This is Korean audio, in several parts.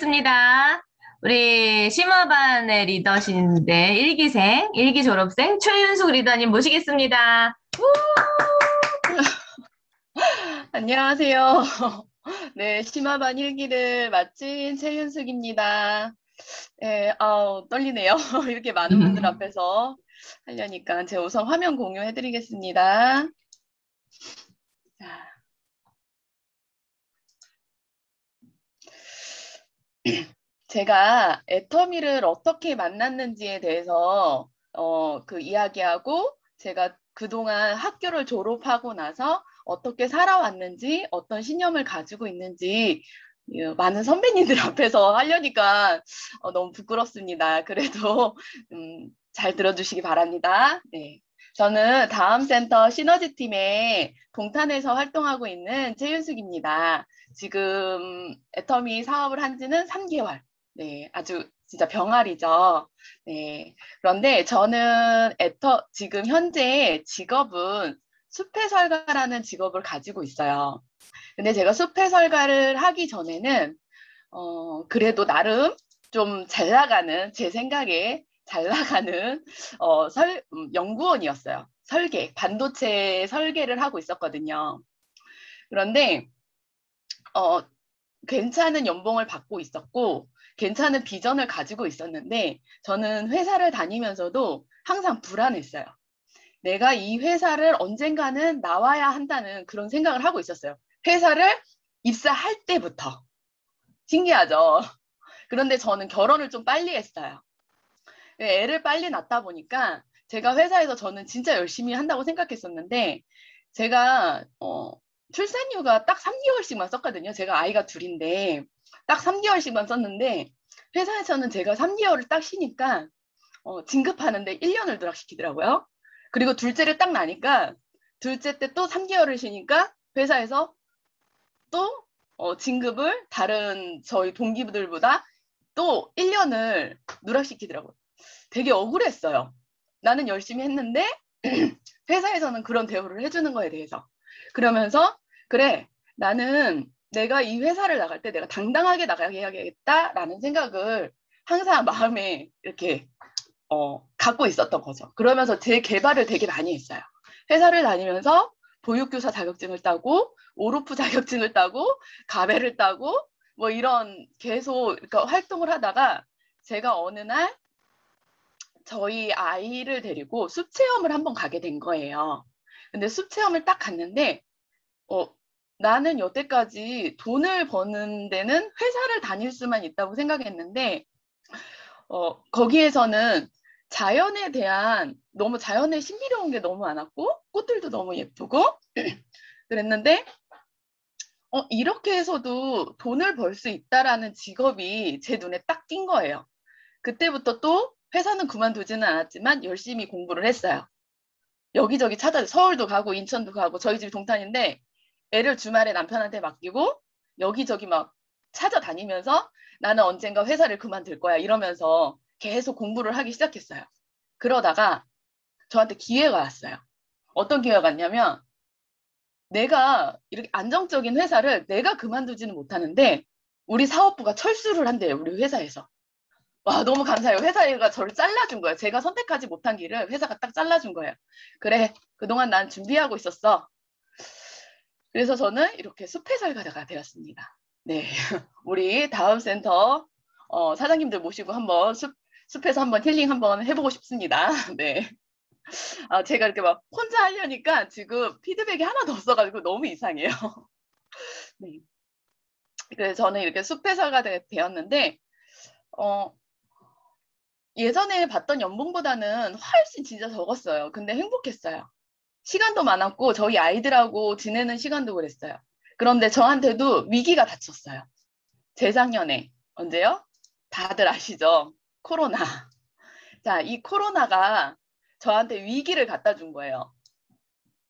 모시겠습니다. 우리 심화반의 리더신데 일기생, 일기 졸업생 최윤숙 리더님 모시겠습니다. 안녕하세요. 네, 심화반 일기를 마친 최윤숙입니다. 네, 떨리네요. 이렇게 많은 분들 앞에서 하려니까 제가 우선 화면 공유해드리겠습니다. 자, 제가 애터미를 어떻게 만났는지에 대해서 그 이야기하고 제가 그동안 학교를 졸업하고 나서 어떻게 살아왔는지 어떤 신념을 가지고 있는지 많은 선배님들 앞에서 하려니까 너무 부끄럽습니다. 그래도 잘 들어주시기 바랍니다. 네. 저는 다음센터 시너지팀의 동탄에서 활동하고 있는 최윤숙입니다. 지금 애터미 사업을 한 지는 3개월. 네, 아주 진짜 병아리죠. 네. 그런데 저는 지금 현재 직업은 숲해설가라는 직업을 가지고 있어요. 근데 제가 숲해설가를 하기 전에는, 그래도 나름 좀 잘 나가는, 제 생각에 잘 나가는, 연구원이었어요. 반도체 설계를 하고 있었거든요. 그런데, 어, 괜찮은 연봉을 받고 있었고, 괜찮은 비전을 가지고 있었는데, 저는 회사를 다니면서도 항상 불안했어요. 내가 이 회사를 언젠가는 나와야 한다는 그런 생각을 하고 있었어요. 회사를 입사할 때부터. 신기하죠? 그런데 저는 결혼을 좀 빨리 했어요. 애를 빨리 낳다 보니까 제가 회사에서 저는 진짜 열심히 한다고 생각했었는데, 제가 출산휴가 딱 3개월씩만 썼거든요. 제가 아이가 둘인데 딱 3개월씩만 썼는데, 회사에서는 제가 3개월을 딱 쉬니까 진급하는데 1년을 누락시키더라고요. 그리고 둘째를 딱 나니까 둘째 때 또 3개월을 쉬니까 회사에서 또 진급을 다른 저희 동기들보다 또 1년을 누락시키더라고요. 되게 억울했어요. 나는 열심히 했는데 회사에서는 그런 대우를 해주는 거에 대해서. 그러면서 그래, 나는 내가 이 회사를 나갈 때 내가 당당하게 나가야겠다라는 생각을 항상 마음에 이렇게 갖고 있었던 거죠. 그러면서 제 개발을 되게 많이 했어요. 회사를 다니면서 보육교사 자격증을 따고 오로프 자격증을 따고 가베를 따고 뭐 이런 계속 그러니까 활동을 하다가 제가 어느 날 저희 아이를 데리고 숲 체험을 한번 가게 된 거예요. 근데 숲 체험을 딱 갔는데 어, 나는 여태까지 돈을 버는 데는 회사를 다닐 수만 있다고 생각했는데 거기에서는 자연에 대한 너무 자연에 신비로운 게 너무 많았고 꽃들도 너무 예쁘고 그랬는데 이렇게 해서도 돈을 벌 수 있다라는 직업이 제 눈에 딱 띈 거예요. 그때부터 또 회사는 그만두지는 않았지만 열심히 공부를 했어요. 여기저기 서울도 가고 인천도 가고 저희 집이 동탄인데 애를 주말에 남편한테 맡기고 여기저기 막 찾아다니면서 나는 언젠가 회사를 그만둘 거야 이러면서 계속 공부를 하기 시작했어요. 그러다가 저한테 기회가 왔어요. 어떤 기회가 왔냐면 내가 이렇게 안정적인 회사를 내가 그만두지는 못하는데 우리 사업부가 철수를 한대요. 우리 회사에서. 와, 너무 감사해요. 회사가 저를 잘라준 거예요. 제가 선택하지 못한 길을 회사가 딱 잘라준 거예요. 그래, 그동안 난 준비하고 있었어. 그래서 저는 이렇게 숲해설가가 되었습니다. 네, 우리 다음 센터 사장님들 모시고 한번 숲에서 한번 힐링 한번 해보고 싶습니다. 네. 제가 이렇게 막 혼자 하려니까 지금 피드백이 하나도 없어가지고 너무 이상해요. 네. 그래서 저는 이렇게 숲해설가 되었는데, 예전에 받던 연봉보다는 훨씬 진짜 적었어요. 근데 행복했어요. 시간도 많았고, 저희 아이들하고 지내는 시간도 그랬어요. 그런데 저한테도 위기가 닥쳤어요. 재작년에. 언제요? 다들 아시죠? 코로나. 자, 이 코로나가 저한테 위기를 갖다 준 거예요.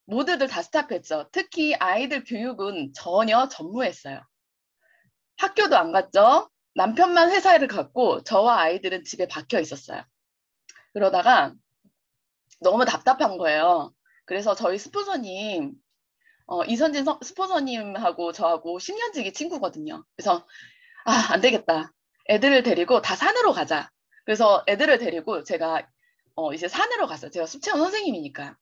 모두들 다 스탑했죠. 특히 아이들 교육은 전혀 전무했어요. 학교도 안 갔죠. 남편만 회사를 갔고 저와 아이들은 집에 박혀 있었어요. 그러다가 너무 답답한 거예요. 그래서 저희 스폰서님, 이선진 스폰서님하고 저하고 10년지기 친구거든요. 그래서 안 되겠다. 애들을 데리고 다 산으로 가자. 그래서 애들을 데리고 제가 이제 산으로 갔어요. 제가 숲체험 선생님이니까.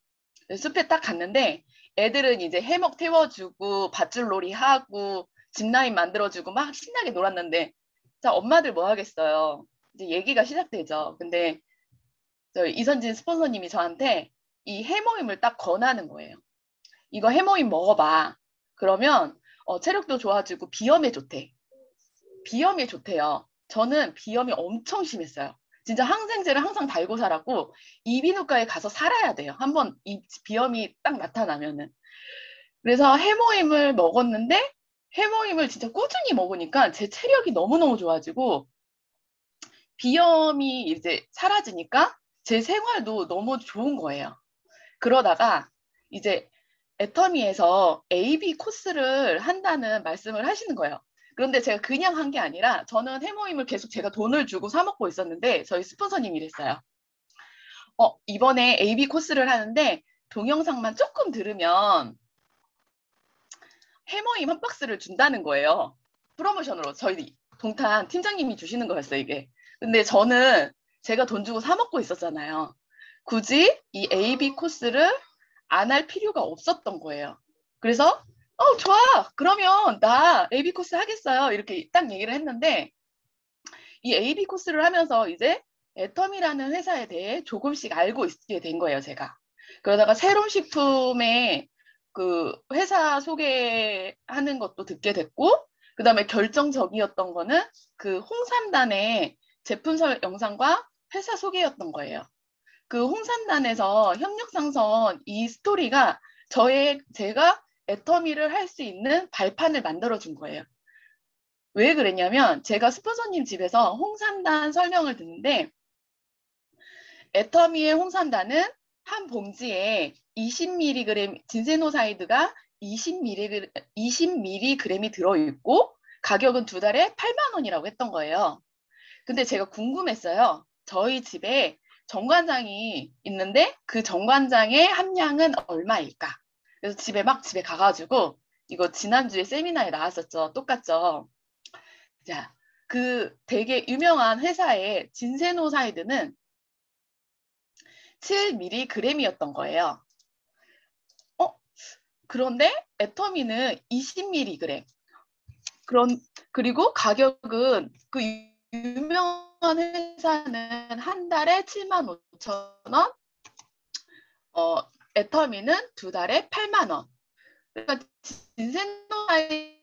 숲에 딱 갔는데 애들은 이제 해먹 태워주고 밧줄놀이 하고 짚라인 만들어주고 막 신나게 놀았는데 자, 엄마들 뭐 하겠어요. 이제 얘기가 시작되죠. 근데 저희 이선진 스폰서님이 저한테 이 해모임을 딱 권하는 거예요. 이거 해모임 먹어봐. 그러면 체력도 좋아지고 비염에 좋대. 비염이 좋대요. 저는 비염이 엄청 심했어요. 진짜 항생제를 항상 달고 살았고 이비인후과에 가서 살아야 돼요. 한번 이 비염이 딱 나타나면은. 그래서 해모임을 먹었는데 해모임을 진짜 꾸준히 먹으니까 제 체력이 너무너무 좋아지고 비염이 이제 사라지니까 제 생활도 너무 좋은 거예요. 그러다가 이제 애터미에서 AB 코스를 한다는 말씀을 하시는 거예요. 그런데 제가 그냥 한 게 아니라 저는 해모임을 계속 제가 돈을 주고 사 먹고 있었는데 저희 스폰서님이 이랬어요. 이번에 AB 코스를 하는데 동영상만 조금 들으면 해모임 한 박스를 준다는 거예요. 프로모션으로 저희 동탄 팀장님이 주시는 거였어요, 이게. 근데 저는 제가 돈 주고 사 먹고 있었잖아요. 굳이 이 AB 코스를 안 할 필요가 없었던 거예요. 그래서 좋아. 그러면 나 AB 코스 하겠어요. 이렇게 딱 얘기를 했는데 이 AB 코스를 하면서 이제 애텀이라는 회사에 대해 조금씩 알고 있게 된 거예요, 제가. 그러다가 새로운 식품의 그 회사 소개하는 것도 듣게 됐고, 그 다음에 결정적이었던 거는 그 홍삼단의 제품 영상과 회사 소개였던 거예요. 그 홍삼단에서 협력상선 이 스토리가 제가 애터미를 할 수 있는 발판을 만들어준 거예요. 왜 그랬냐면 제가 스폰서님 집에서 홍삼단 설명을 듣는데 애터미의 홍삼단은 한 봉지에 20mg 진세노사이드가 20mg이 들어있고 가격은 두 달에 8만 원이라고 했던 거예요. 근데 제가 궁금했어요. 저희 집에 정관장이 있는데 그 정관장의 함량은 얼마일까? 그래서 집에 가가지고 이거 지난주에 세미나에 나왔었죠. 똑같죠. 자, 그 되게 유명한 회사의 진세노사이드는 7mg이었던 거예요. 그런데 애터미는 20mg. 그리고 가격은 그 유명한 회사는 한 달에 7만 5천 원, 애터미는 두 달에 8만 원. 그러니까 진센노아이드는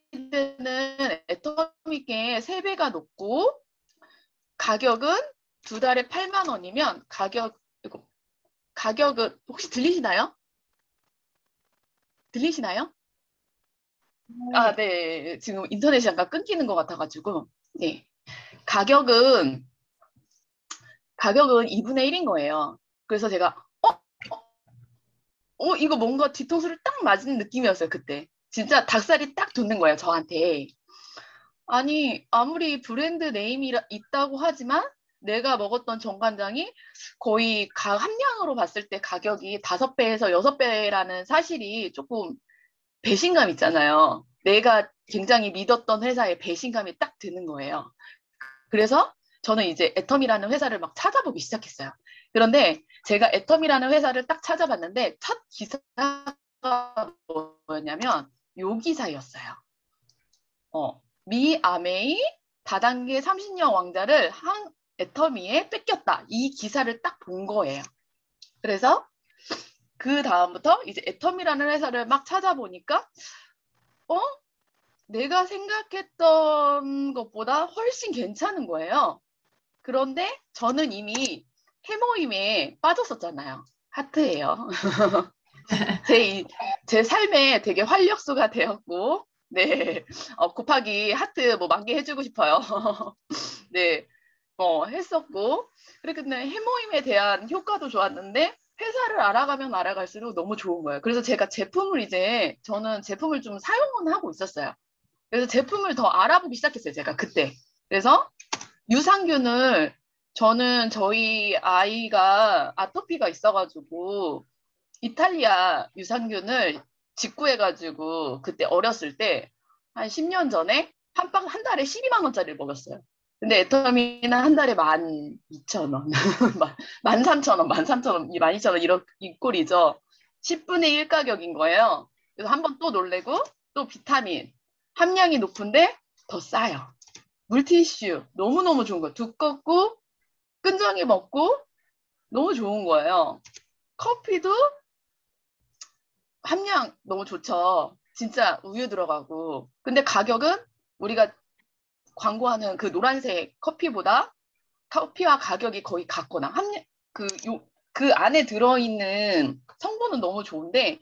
애터미께 3배가 높고 가격은 두 달에 8만 원이면 가격은 혹시 들리시나요? 들리시나요? 아, 네. 네. 지금 인터넷이 잠깐 끊기는 것 같아가지고. 네. 가격은 2분의 1인 거예요. 그래서 제가 이거 뭔가 뒤통수를 딱 맞은 느낌이었어요, 그때. 진짜 닭살이 딱 돋는 거예요, 저한테. 아니, 아무리 브랜드 네임이 있다고 하지만 내가 먹었던 정관장이 거의 함량으로 봤을 때 가격이 5배에서 6배라는 사실이 조금 배신감 있잖아요. 내가 굉장히 믿었던 회사에 배신감이 딱 드는 거예요. 그래서 저는 이제 애텀이라는 회사를 막 찾아보기 시작했어요. 그런데 제가 애텀이라는 회사를 딱 찾아봤는데 첫 기사가 뭐였냐면 요 기사였어요. 미 아메이 다단계 30년 왕자를 한 애터미에 뺏겼다. 이 기사를 딱 본 거예요. 그래서 그 다음부터 이제 애터미라는 회사를 막 찾아보니까 어? 내가 생각했던 것보다 훨씬 괜찮은 거예요. 그런데 저는 이미 해모임에 빠졌었잖아요. 하트예요. 제 삶에 되게 활력소가 되었고, 네, 곱하기 하트 뭐 10,000개 해주고 싶어요. 네, 했었고, 그래 근데 해모임에 대한 효과도 좋았는데 회사를 알아가면 알아갈수록 너무 좋은 거예요. 그래서 제가 저는 제품을 좀 사용은 하고 있었어요. 그래서 제품을 더 알아보기 시작했어요, 제가 그때. 그래서 유산균을 저는 저희 아이가 아토피가 있어가지고 이탈리아 유산균을 직구해가지고 그때 어렸을 때 한 10년 전에 한 달에 12만 원짜리를 먹였어요. 근데 애터미는 한 달에 12,000원, 13,000원, 13,000원, 12,000원 이런 이 꼴이죠. 10분의 1 가격인 거예요. 그래서 한 번 또 놀래고 또 비타민 함량이 높은데 더 싸요. 물티슈 너무너무 좋은 거예요. 두껍고 끈적이 먹고 너무 좋은 거예요. 커피도 함량 너무 좋죠. 진짜 우유 들어가고. 근데 가격은 우리가 광고하는 그 노란색 커피보다 커피와 가격이 거의 같거나 그 안에 들어있는 성분은 너무 좋은데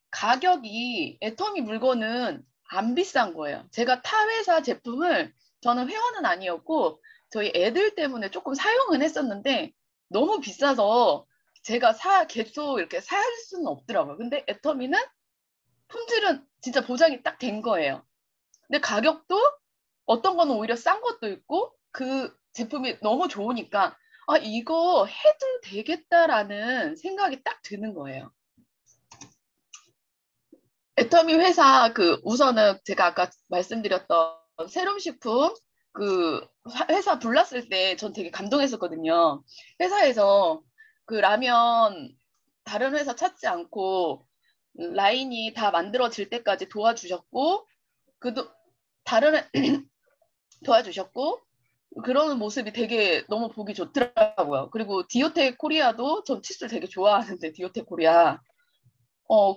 가격이 애터미 물건은 안 비싼 거예요. 제가 타 회사 제품을 저는 회원은 아니었고 저희 애들 때문에 조금 사용은 했었는데 너무 비싸서 제가 계속 이렇게 살 수는 없더라고요. 근데 애터미는 품질은 진짜 보장이 딱 된 거예요. 근데 가격도 어떤 거는 오히려 싼 것도 있고 그 제품이 너무 좋으니까 아 이거 해도 되겠다라는 생각이 딱 드는 거예요. 애터미 회사 그 우선은 제가 아까 말씀드렸던 세rum식품 그 회사 불났을 때 전 되게 감동했었거든요. 회사에서 그 라면 다른 회사 찾지 않고 라인이 다 만들어질 때까지 도와주셨고 그도 다른 도와주셨고 그러는 모습이 되게 너무 보기 좋더라고요. 그리고 디오텍 코리아도 전 칫솔 되게 좋아하는데 디오텍 코리아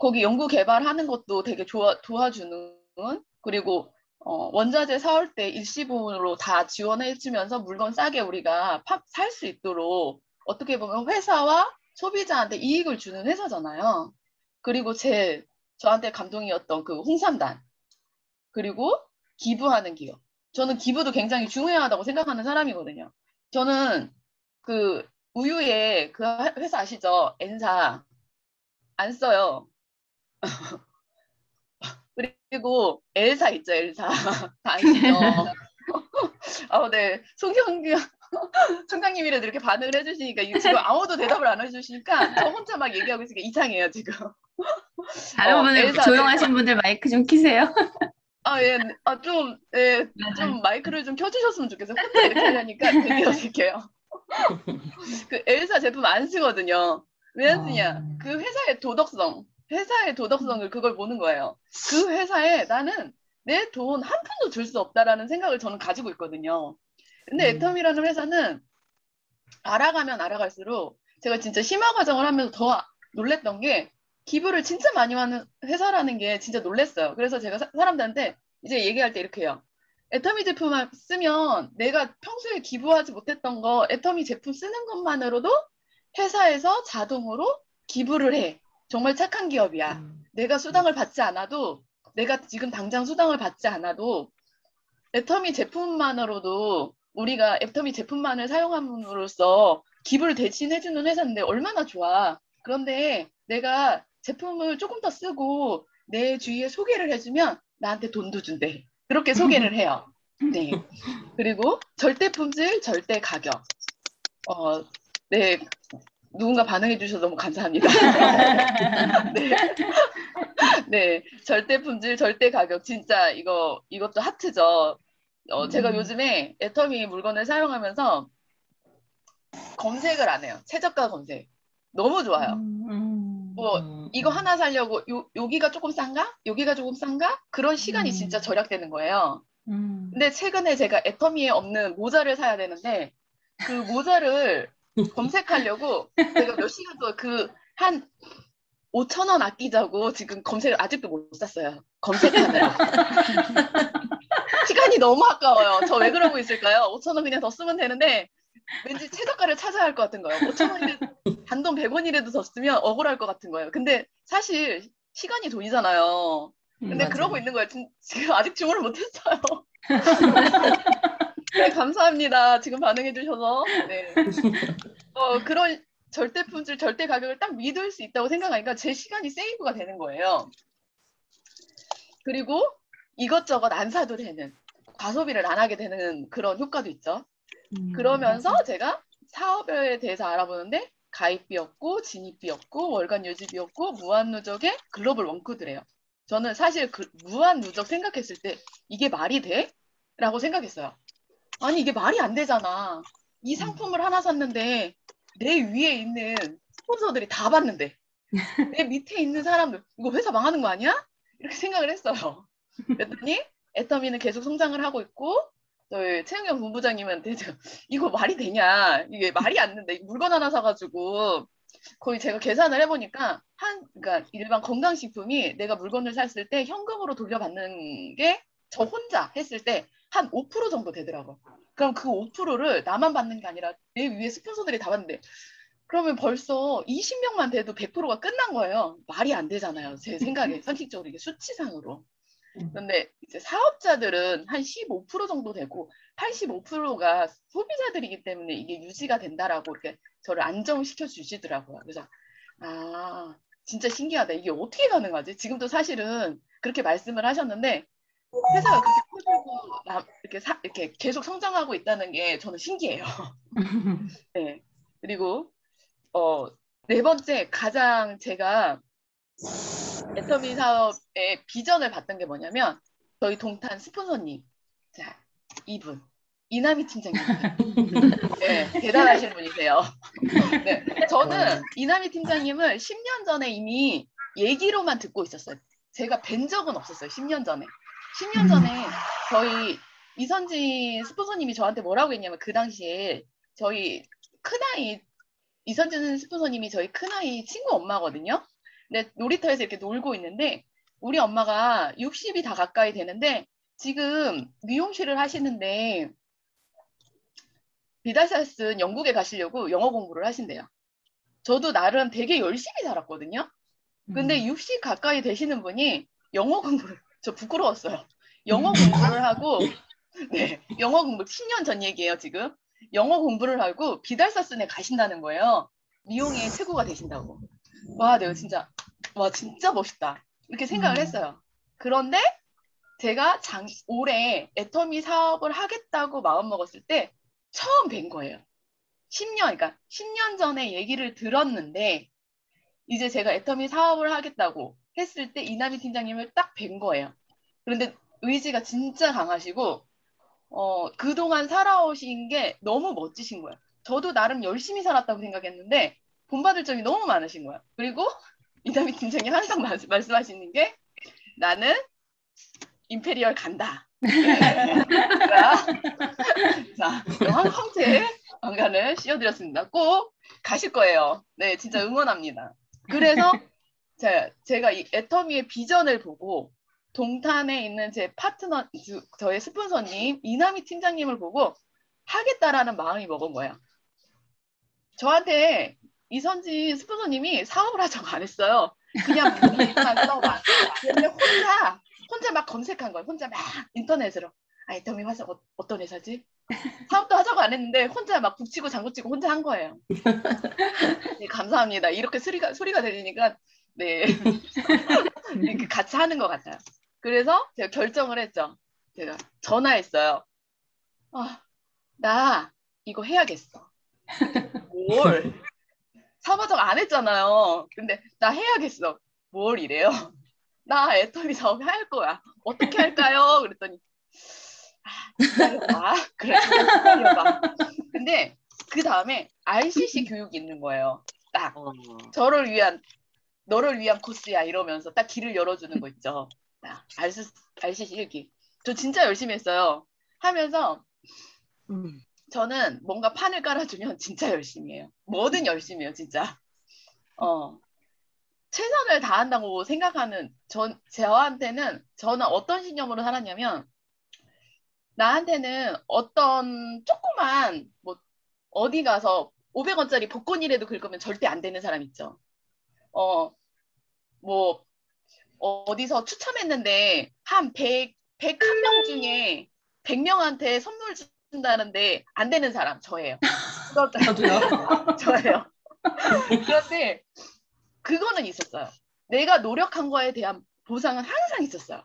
거기 연구 개발하는 것도 되게 도와주는 그리고 원자재 사올 때 일시분으로 다 지원해주면서 물건 싸게 우리가 살 수 있도록 어떻게 보면 회사와 소비자한테 이익을 주는 회사잖아요. 그리고 저한테 감동이었던 그 홍삼단 그리고 기부하는 기업. 저는 기부도 굉장히 중요하다고 생각하는 사람이거든요. 저는 그 우유에 그 회사 아시죠? N사 안 써요. 그리고 엘사 있죠, 엘사. 다 아시죠? 네. 총장님이라도 이렇게 반응을 해주시니까 지금 아무도 대답을 안 해주시니까 저 혼자 막 얘기하고 있으니까 이상해요, 지금. 다른 분들, 엘사 조용하신 분들 마이크 좀 키세요. 예, 좀 마이크를 좀 켜주셨으면 좋겠어요. 혼자 이렇게 하려니까 되게 어색해요. 그 엘사 제품 안 쓰거든요. 왜 안 쓰냐? 그 회사의 도덕성을 그걸 보는 거예요. 그 회사에 나는 내 돈 한 푼도 줄 수 없다라는 생각을 저는 가지고 있거든요. 근데 애텀이라는 회사는 알아가면 알아갈수록 제가 진짜 심화 과정을 하면서 더 놀랬던 게 기부를 진짜 많이 하는 회사라는 게 진짜 놀랬어요. 그래서 제가 사람들한테 이제 얘기할 때 이렇게 해요. 애터미 제품을 쓰면 내가 평소에 기부하지 못했던 거 애터미 제품 쓰는 것만으로도 회사에서 자동으로 기부를 해. 정말 착한 기업이야. 내가 수당을 받지 않아도 내가 지금 당장 수당을 받지 않아도 애터미 제품만으로도 우리가 애터미 제품만을 사용함으로써 기부를 대신해주는 회사인데 얼마나 좋아. 그런데 내가 제품을 조금 더 쓰고 내 주위에 소개를 해주면 나한테 돈도 준대. 그렇게 소개를 해요. 네. 그리고 절대 품질, 절대 가격. 네. 누군가 반응해 주셔서 너무 감사합니다. 네. 네. 절대 품질, 절대 가격. 진짜 이것도 하트죠. 제가 요즘에 애터미 물건을 사용하면서 검색을 안 해요. 최저가 검색. 너무 좋아요. 이거 하나 사려고 여기가 조금 싼가? 여기가 조금 싼가? 그런 시간이 진짜 절약되는 거예요. 근데 최근에 제가 애터미에 없는 모자를 사야 되는데 그 모자를 검색하려고 제가 몇 시간 동안 한 5,000원 아끼자고 지금 검색을 아직도 못 샀어요. 검색하느라. 시간이 너무 아까워요. 저 왜 그러고 있을까요? 5,000원 그냥 더 쓰면 되는데 왠지 최저가를 찾아야 할 것 같은 거예요. 5,000원이라도 단돈 100원이라도 더 쓰면 억울할 것 같은 거예요. 근데 사실 시간이 돈이잖아요. 근데 그러고 있는 거예요. 지금 아직 주문을 못했어요. 네, 감사합니다. 지금 반응해 주셔서. 네. 그런 절대 품질, 절대 가격을 딱 믿을 수 있다고 생각하니까 제 시간이 세이브가 되는 거예요. 그리고 이것저것 안 사도 되는, 과소비를 안 하게 되는 그런 효과도 있죠. 그러면서 제가 사업에 대해서 알아보는데 가입비 없고 진입비 없고 월간 유지비 없고 무한 누적의 글로벌 원코드래요. 저는 사실 무한 누적 생각했을 때 이게 말이 돼? 라고 생각했어요. 아니 이게 말이 안 되잖아. 이 상품을 하나 샀는데 내 위에 있는 스폰서들이 다 봤는데 내 밑에 있는 사람들 이거 회사 망하는 거 아니야? 이렇게 생각을 했어요. 그랬더니 애터미는 계속 성장을 하고 있고 저희 최은경 본부장님은 대체 이거 말이 되냐? 이게 말이 안 된다. 물건 하나 사가지고 거의 제가 계산을 해보니까 그러니까 일반 건강식품이 내가 물건을 샀을 때 현금으로 돌려받는 게 저 혼자 했을 때 한 5% 정도 되더라고요. 그럼 그 5%를 나만 받는 게 아니라 내 위에 스폰서들이 다 받는데 그러면 벌써 20명만 돼도 100%가 끝난 거예요. 말이 안 되잖아요. 제 생각에 상식적으로 이게 수치상으로. 그런데 이제 사업자들은 한 15% 정도 되고 85%가 소비자들이기 때문에 이게 유지가 된다라고 이렇게 저를 안정시켜 주시더라고요. 그래서 아 진짜 신기하다. 이게 어떻게 가능하지? 지금도 사실은 그렇게 말씀을 하셨는데 회사가 그렇게 커지고 이렇게 계속 성장하고 있다는 게 저는 신기해요. 네. 그리고 네 번째 가장 제가 애터미 사업의 비전을 봤던 게 뭐냐면 저희 동탄 스폰서님 자 이분 이남희 팀장님이세요. 네, 대단하신 분이세요. 네, 저는 이남희 팀장님을 10년 전에 이미 얘기로만 듣고 있었어요. 제가 뵌 적은 없었어요. 10년 전에. 10년 전에 저희 이선진 스폰서님이 저한테 뭐라고 했냐면 그 당시에 저희 큰아이 이선진 스폰서님이 저희 큰아이 친구 엄마거든요. 근데 놀이터에서 이렇게 놀고 있는데 우리 엄마가 60이 다 가까이 되는데 지금 미용실을 하시는데 비달사 쓴 영국에 가시려고 영어 공부를 하신대요. 저도 나름 되게 열심히 살았거든요. 근데 60 가까이 되시는 분이 영어 공부를 저 부끄러웠어요. 영어 공부를 하고 네 영어 공부 10년 전 얘기예요 지금. 영어 공부를 하고 비달사스에 가신다는 거예요. 미용의 최고가 되신다고. 와 내가 진짜 와 진짜 멋있다 이렇게 생각을 했어요. 그런데 제가 올해 애터미 사업을 하겠다고 마음먹었을 때 처음 뵌 거예요. 10년 그러니까 10년 전에 얘기를 들었는데 이제 제가 애터미 사업을 하겠다고 했을 때 이남희 팀장님을 딱 뵌 거예요. 그런데 의지가 진짜 강하시고 그동안 살아오신 게 너무 멋지신 거예요. 저도 나름 열심히 살았다고 생각했는데 본받을 점이 너무 많으신 거예요. 그리고 이남희 팀장님 항상 말씀하시는 게 나는 임페리얼 간다. 자, 황제 왕관을 씌워드렸습니다. 꼭 가실 거예요. 네, 진짜 응원합니다. 그래서 제가 이 애터미의 비전을 보고 동탄에 있는 제 파트너, 저의 스폰서님 이남희 팀장님을 보고 하겠다라는 마음이 먹은 거예요. 저한테 이선진 스폰서님이 사업을 하자고 안 했어요. 그냥 문의만 써봐. 근데 혼자 막 검색한 거예요. 혼자 막 인터넷으로. 애터미 회사 어떤 회사지? 사업도 하자고 안 했는데 혼자 막 북치고 장구치고 혼자 한 거예요. 네, 감사합니다. 이렇게 소리가 들리니까 네 이렇게 같이 하는 것 같아요. 그래서 제가 결정을 했죠. 제가 전화했어요. 나 이거 해야겠어. 뭘? 사마정 안 했잖아요. 근데 나 해야겠어. 뭘 이래요? 나 애터미 사업 할 거야. 어떻게 할까요? 그랬더니 기다려봐. 그래, 기다려봐. 근데 그 다음에 RCC 교육이 있는 거예요. 딱 너를 위한 코스야 이러면서 딱 길을 열어주는 거 있죠. RCC 1기. 저 진짜 열심히 했어요. 하면서 저는 뭔가 판을 깔아주면 진짜 열심히 해요. 뭐든 열심히 해요, 진짜. 최선을 다한다고 생각하는 저한테는 저는 어떤 신념으로 살았냐면 나한테는 어떤 조그만 뭐 어디 가서 500원짜리 복권이라도 긁으면 절대 안 되는 사람 있죠. 뭐 어디서 추첨했는데 한 101명 중에 100명한테 선물 준다는데 안 되는 사람 저예요. 저도요. 저예요. 그런데 그거는 있었어요. 내가 노력한 거에 대한 보상은 항상 있었어요.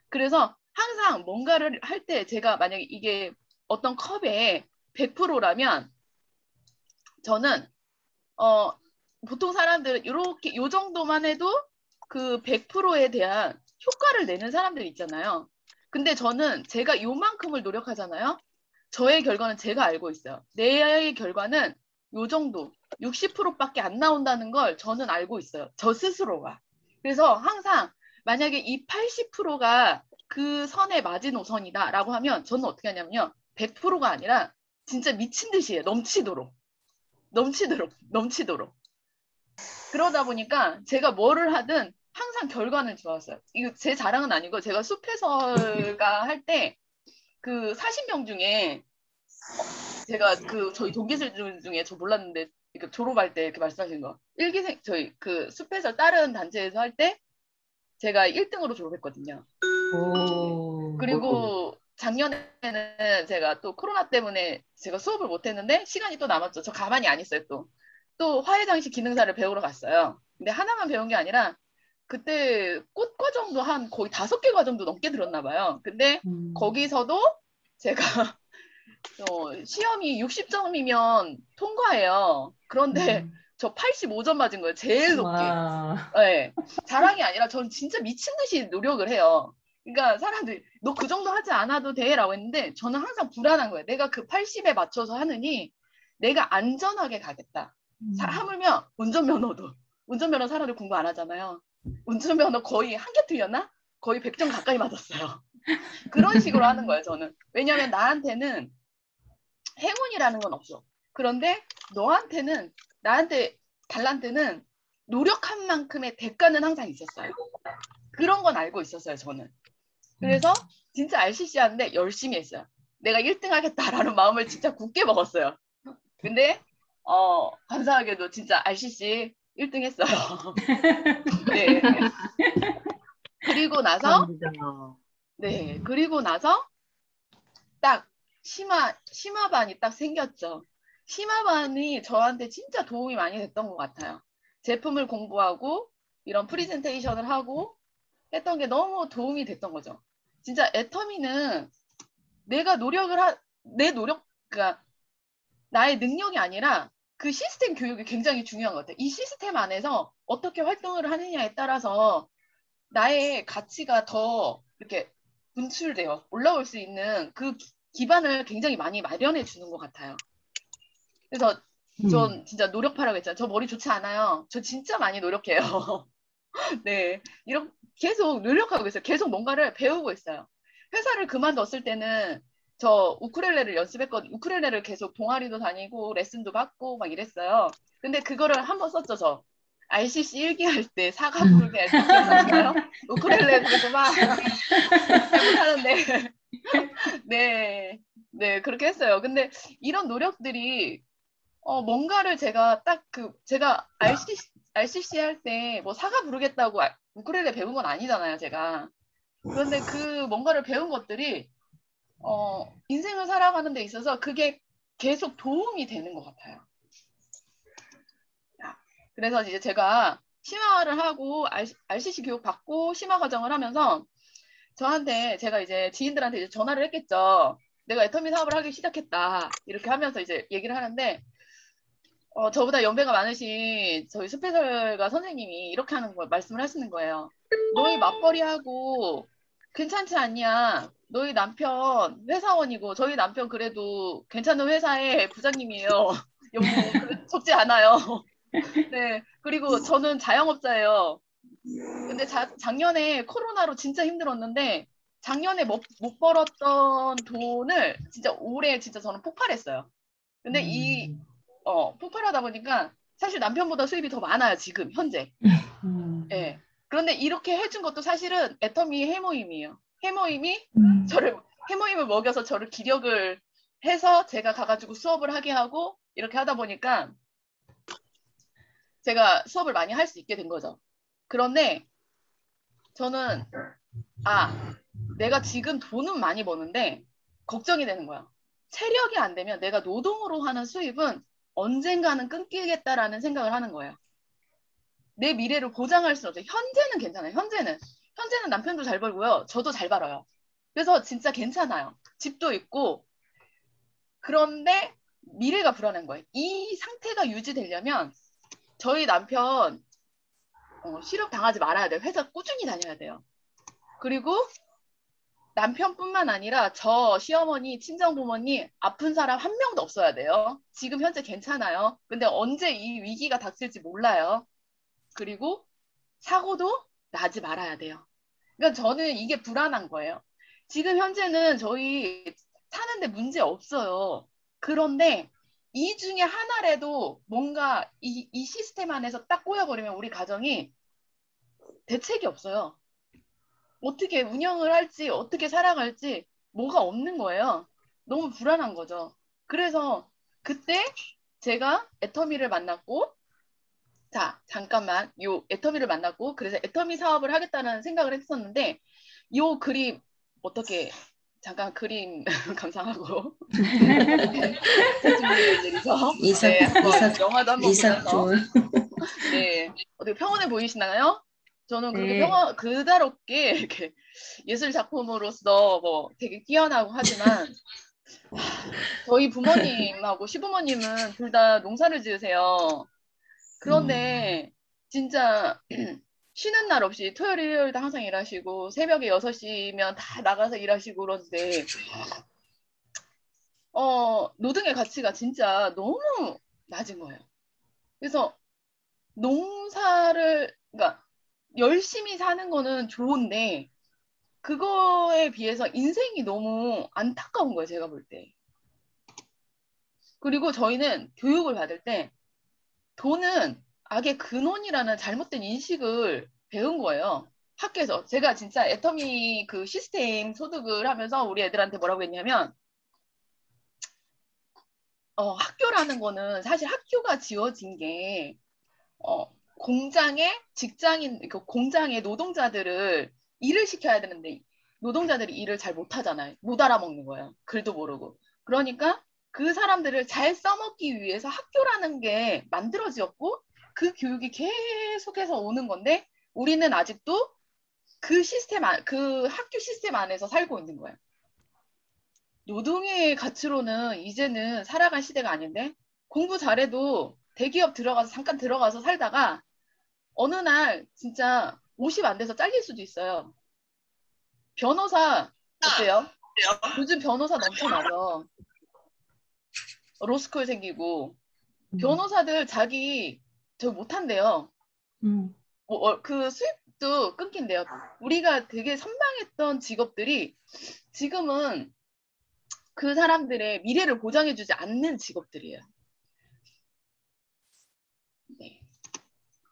그래서 항상 뭔가를 할 때 제가 만약에 이게 어떤 컵에 100%라면 저는 보통 사람들은 이렇게 요 정도만 해도 그 100%에 대한 효과를 내는 사람들 있잖아요. 근데 저는 제가 요만큼을 노력하잖아요. 저의 결과는 제가 알고 있어요. 내 결과는 요 정도 60%밖에 안 나온다는 걸 저는 알고 있어요. 저 스스로가. 그래서 항상 만약에 이 80%가 그 선의 마지노선이다 라고 하면 저는 어떻게 하냐면요. 100%가 아니라 진짜 미친 듯이 해요. 넘치도록. 그러다 보니까 제가 뭐를 하든 항상 결과는 좋았어요. 이거 제 자랑은 아니고 제가 숲해설가 할 때 그 40명 중에 제가 그 저희 동기들 중에 저 몰랐는데 이렇게 졸업할 때 이렇게 말씀하신 거 일기생 저희 그 숲해설 다른 단체에서 할 때 제가 1등으로 졸업했거든요. 오. 그리고 작년에는 제가 또 코로나 때문에 제가 수업을 못했는데 시간이 또 남았죠. 저 가만히 안 있어요. 또 화훼장식 기능사를 배우러 갔어요. 근데 하나만 배운 게 아니라 그때 꽃 과정도 한 거의 5개 과정도 넘게 들었나 봐요. 근데 거기서도 제가 시험이 60점이면 통과해요. 그런데 저 85점 맞은 거예요. 제일 높게. 와. 네. 자랑이 아니라 저는 진짜 미친 듯이 노력을 해요. 그러니까 사람들이 너 그 정도 하지 않아도 돼 라고 했는데 저는 항상 불안한 거예요. 내가 그 80에 맞춰서 하느니 내가 안전하게 가겠다. 하물며 운전면허 사람들 공부 안 하잖아요. 운전면허 거의 한 개 틀렸나? 거의 100점 가까이 맞았어요. 그런 식으로 하는 거예요. 저는. 왜냐하면 나한테는 행운이라는 건 없어. 그런데 달란트는 노력한 만큼의 대가는 항상 있었어요. 그런 건 알고 있었어요, 저는. 그래서 진짜 RCC 하는데 열심히 했어요. 내가 1등 하겠다라는 마음을 진짜 굳게 먹었어요. 근데 감사하게도 진짜 RCC 1등 했어요. 네. 그리고 나서 딱 심화반이 딱 생겼죠. 심화반이 저한테 진짜 도움이 많이 됐던 것 같아요. 제품을 공부하고 이런 프리젠테이션을 하고 했던 게 너무 도움이 됐던 거죠. 진짜 애터미는 내가 그러니까 나의 능력이 아니라 그 시스템 교육이 굉장히 중요한 것 같아요. 이 시스템 안에서 어떻게 활동을 하느냐에 따라서 나의 가치가 더 이렇게 분출돼요. 올라올 수 있는 그 기반을 굉장히 많이 마련해 주는 것 같아요. 그래서 전 진짜 노력하라고 했잖아요. 저 머리 좋지 않아요. 저 진짜 많이 노력해요. 네. 계속 노력하고 있어요. 계속 뭔가를 배우고 있어요. 회사를 그만뒀을 때는 저 우쿨렐레를 연습했거든요. 우쿨렐레를 계속 동아리도 다니고 레슨도 받고 막 이랬어요. 근데 그거를 한번 썼죠, 저. RCC 1기 할 때, 사과 부르기 할 때 기억나시나요? 우쿨렐레 부르고 막 잘 못하는데. 네. 네, 그렇게 했어요. 근데 이런 노력들이 뭔가를 제가 RCC 할 때 뭐 사과 부르겠다고 우쿨렐레 배운 건 아니잖아요, 제가. 그런데 그 뭔가를 배운 것들이 인생을 살아가는 데 있어서 그게 계속 도움이 되는 것 같아요. 그래서 이제 제가 심화를 하고 RCC 교육 받고 심화 과정을 하면서 저한테 제가 이제 지인들한테 이제 전화를 했겠죠. 내가 애터미 사업을 하기 시작했다. 이렇게 하면서 이제 얘기를 하는데 저보다 연배가 많으신 저희 숲해설가 선생님이 이렇게 말씀을 하시는 거예요. 너희 맞벌이하고 괜찮지 않냐? 너희 남편 회사원이고 저희 남편 그래도 괜찮은 회사의 부장님이에요. 연봉 적지 않아요. 네. 그리고 저는 자영업자예요. 근데 작년에 코로나로 진짜 힘들었는데 작년에 못 벌었던 돈을 진짜 올해 진짜 저는 폭발했어요. 근데 폭발하다 보니까 사실 남편보다 수입이 더 많아요, 지금, 현재. 예. 그런데 이렇게 해준 것도 사실은 애터미 해모임이에요. 해모임을 먹여서 저를 기력을 해서 제가 가가지고 수업을 하게 하고 이렇게 하다 보니까 제가 수업을 많이 할 수 있게 된 거죠. 그런데 저는, 내가 지금 돈은 많이 버는데 걱정이 되는 거야. 체력이 안 되면 내가 노동으로 하는 수입은 언젠가는 끊기겠다라는 생각을 하는 거예요. 내 미래를 보장할 수는 없어요. 현재는 괜찮아요. 현재는 남편도 잘 벌고요. 저도 잘 벌어요. 그래서 진짜 괜찮아요. 집도 있고. 그런데 미래가 불안한 거예요. 이 상태가 유지되려면 저희 남편 실업 당하지 말아야 돼요. 회사 꾸준히 다녀야 돼요. 그리고 남편뿐만 아니라 저 시어머니, 친정부모님 아픈 사람 한 명도 없어야 돼요. 지금 현재 괜찮아요. 근데 언제 이 위기가 닥칠지 몰라요. 그리고 사고도 나지 말아야 돼요. 그러니까 저는 이게 불안한 거예요. 지금 현재는 저희 사는데 문제 없어요. 그런데 이 중에 하나라도 뭔가 이 시스템 안에서 딱 꼬여버리면 우리 가정이 대책이 없어요. 어떻게 운영을 할지, 어떻게 살아갈지 뭐가 없는 거예요. 너무 불안한 거죠. 그래서 그때 제가 애터미를 만났고, 자, 잠깐만, 요 애터미를 만났고, 그래서 애터미 사업을 하겠다는 생각을 했었는데, 요 그림, 어떻게, 잠깐 그림 감상하고, 제주분들 내리서, 이삭, 네, 한번 이삭, 영화도 한번 이삭 보면서, 줄. 네, 어떻게 평온해 보이시나요? 저는 그렇게 네. 그다롭게 이렇게 예술 작품으로서 뭐 되게 뛰어나고 하지만 저희 부모님하고 시부모님은 둘 다 농사를 지으세요. 그런데 진짜 쉬는 날 없이 토요일, 일요일도 항상 일하시고 새벽에 6시면 다 나가서 일하시고 그런데 노동의 가치가 진짜 너무 낮은 거예요. 그래서 농사를 그러니까 열심히 사는 거는 좋은데 그거에 비해서 인생이 너무 안타까운 거예요, 제가 볼 때. 그리고 저희는 교육을 받을 때 돈은 악의 근원이라는 잘못된 인식을 배운 거예요. 학교에서. 제가 진짜 애터미 그 시스템 소득을 하면서 우리 애들한테 뭐라고 했냐면, 학교라는 거는 사실 학교가 지어진 게, 공장에 직장인, 그 공장의 노동자들을 일을 시켜야 되는데, 노동자들이 일을 잘 못하잖아요. 못 알아먹는 거예요. 글도 모르고. 그러니까 그 사람들을 잘 써먹기 위해서 학교라는 게 만들어졌고, 그 교육이 계속해서 오는 건데, 우리는 아직도 그 시스템, 그 학교 시스템 안에서 살고 있는 거예요. 노동의 가치로는 이제는 살아갈 시대가 아닌데, 공부 잘해도 대기업 들어가서 잠깐 들어가서 살다가 어느 날 진짜 50 안 돼서 잘릴 수도 있어요. 변호사 어때요? 요즘 변호사 넘쳐나죠. 로스쿨 생기고 변호사들 자기 저 못한대요. 그 수입도 끊긴대요. 우리가 되게 선망했던 직업들이 지금은 그 사람들의 미래를 보장해주지 않는 직업들이에요. 네.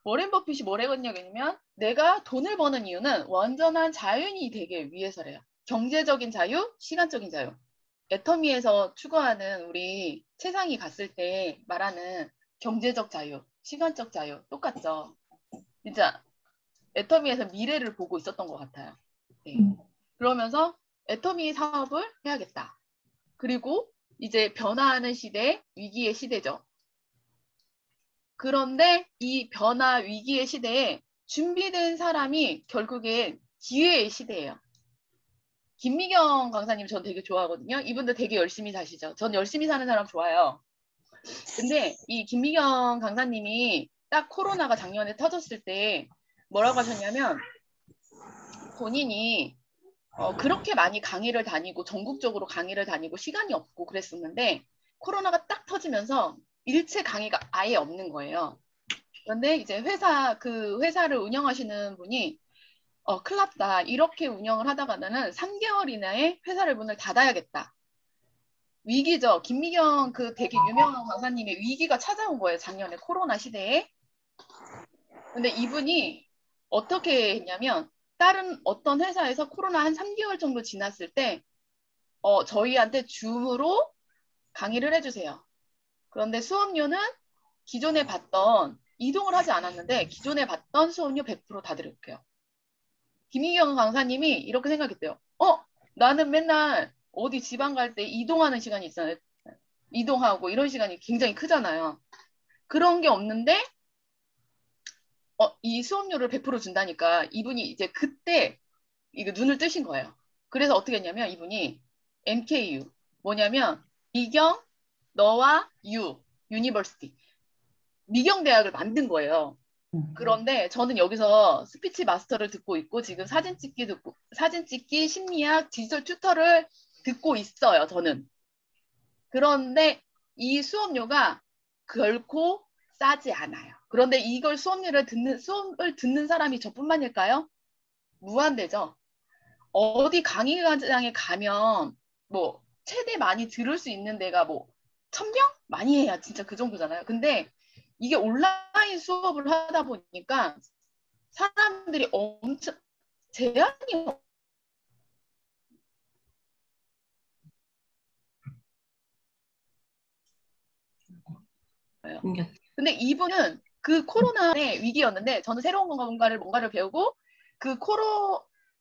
워렌 버핏이 뭐라고 했냐면 내가 돈을 버는 이유는 완전한 자연이 되기 위해서래요. 경제적인 자유, 시간적인 자유. 애터미에서 추구하는 우리 세상이 갔을 때 말하는 경제적 자유, 시간적 자유 똑같죠. 진짜 애터미에서 미래를 보고 있었던 것 같아요. 네. 그러면서 애터미 사업을 해야겠다. 그리고 이제 변화하는 시대, 위기의 시대죠. 그런데 이 변화 위기의 시대에 준비된 사람이 결국엔 기회의 시대예요. 김미경 강사님 전 되게 좋아하거든요. 이분도 되게 열심히 사시죠. 전 열심히 사는 사람 좋아해요. 근데 이 김미경 강사님이 딱 코로나가 작년에 터졌을 때 뭐라고 하셨냐면 본인이 그렇게 많이 강의를 다니고 전국적으로 강의를 다니고 시간이 없고 그랬었는데 코로나가 딱 터지면서 일체 강의가 아예 없는 거예요. 그런데 이제 그 회사를 운영하시는 분이 큰일 났다. 이렇게 운영을 하다가는 3개월 이내에 회사를 문을 닫아야겠다. 위기죠. 김미경 그 되게 유명한 강사님의 위기가 찾아온 거예요. 작년에 코로나 시대에. 근데 이분이 어떻게 했냐면 다른 어떤 회사에서 코로나 한 3개월 정도 지났을 때 저희한테 줌으로 강의를 해주세요. 그런데 수업료는 기존에 받던 이동을 하지 않았는데 기존에 받던 수업료 100%다 드릴게요. 김희경 강사님이 이렇게 생각했대요. 나는 맨날 어디 지방 갈 때 이동하는 시간이 있잖아요. 이동하고 이런 시간이 굉장히 크잖아요. 그런 게 없는데 이 수업료를 100% 준다니까 이분이 이제 그때 이거 눈을 뜨신 거예요. 그래서 어떻게 했냐면 이분이 MKU 뭐냐면 미경 너와 유니버시티 미경 대학을 만든 거예요. 그런데 저는 여기서 스피치 마스터를 듣고 있고 지금 사진 찍기 심리학 디지털 튜터를 듣고 있어요. 저는. 그런데 이 수업료가 결코 싸지 않아요. 그런데 이걸 수업을 듣는 사람이 저뿐만일까요? 무한대죠. 어디 강의장에 가면 뭐 최대 많이 들을 수 있는 데가 뭐 1000명? 많이 해야 진짜 그 정도잖아요. 근데 이게 온라인 수업을 하다 보니까 사람들이 엄청 제한이 없어요. 근데 이분은 그 코로나의 위기였는데 저는 새로운 뭔가를 배우고 그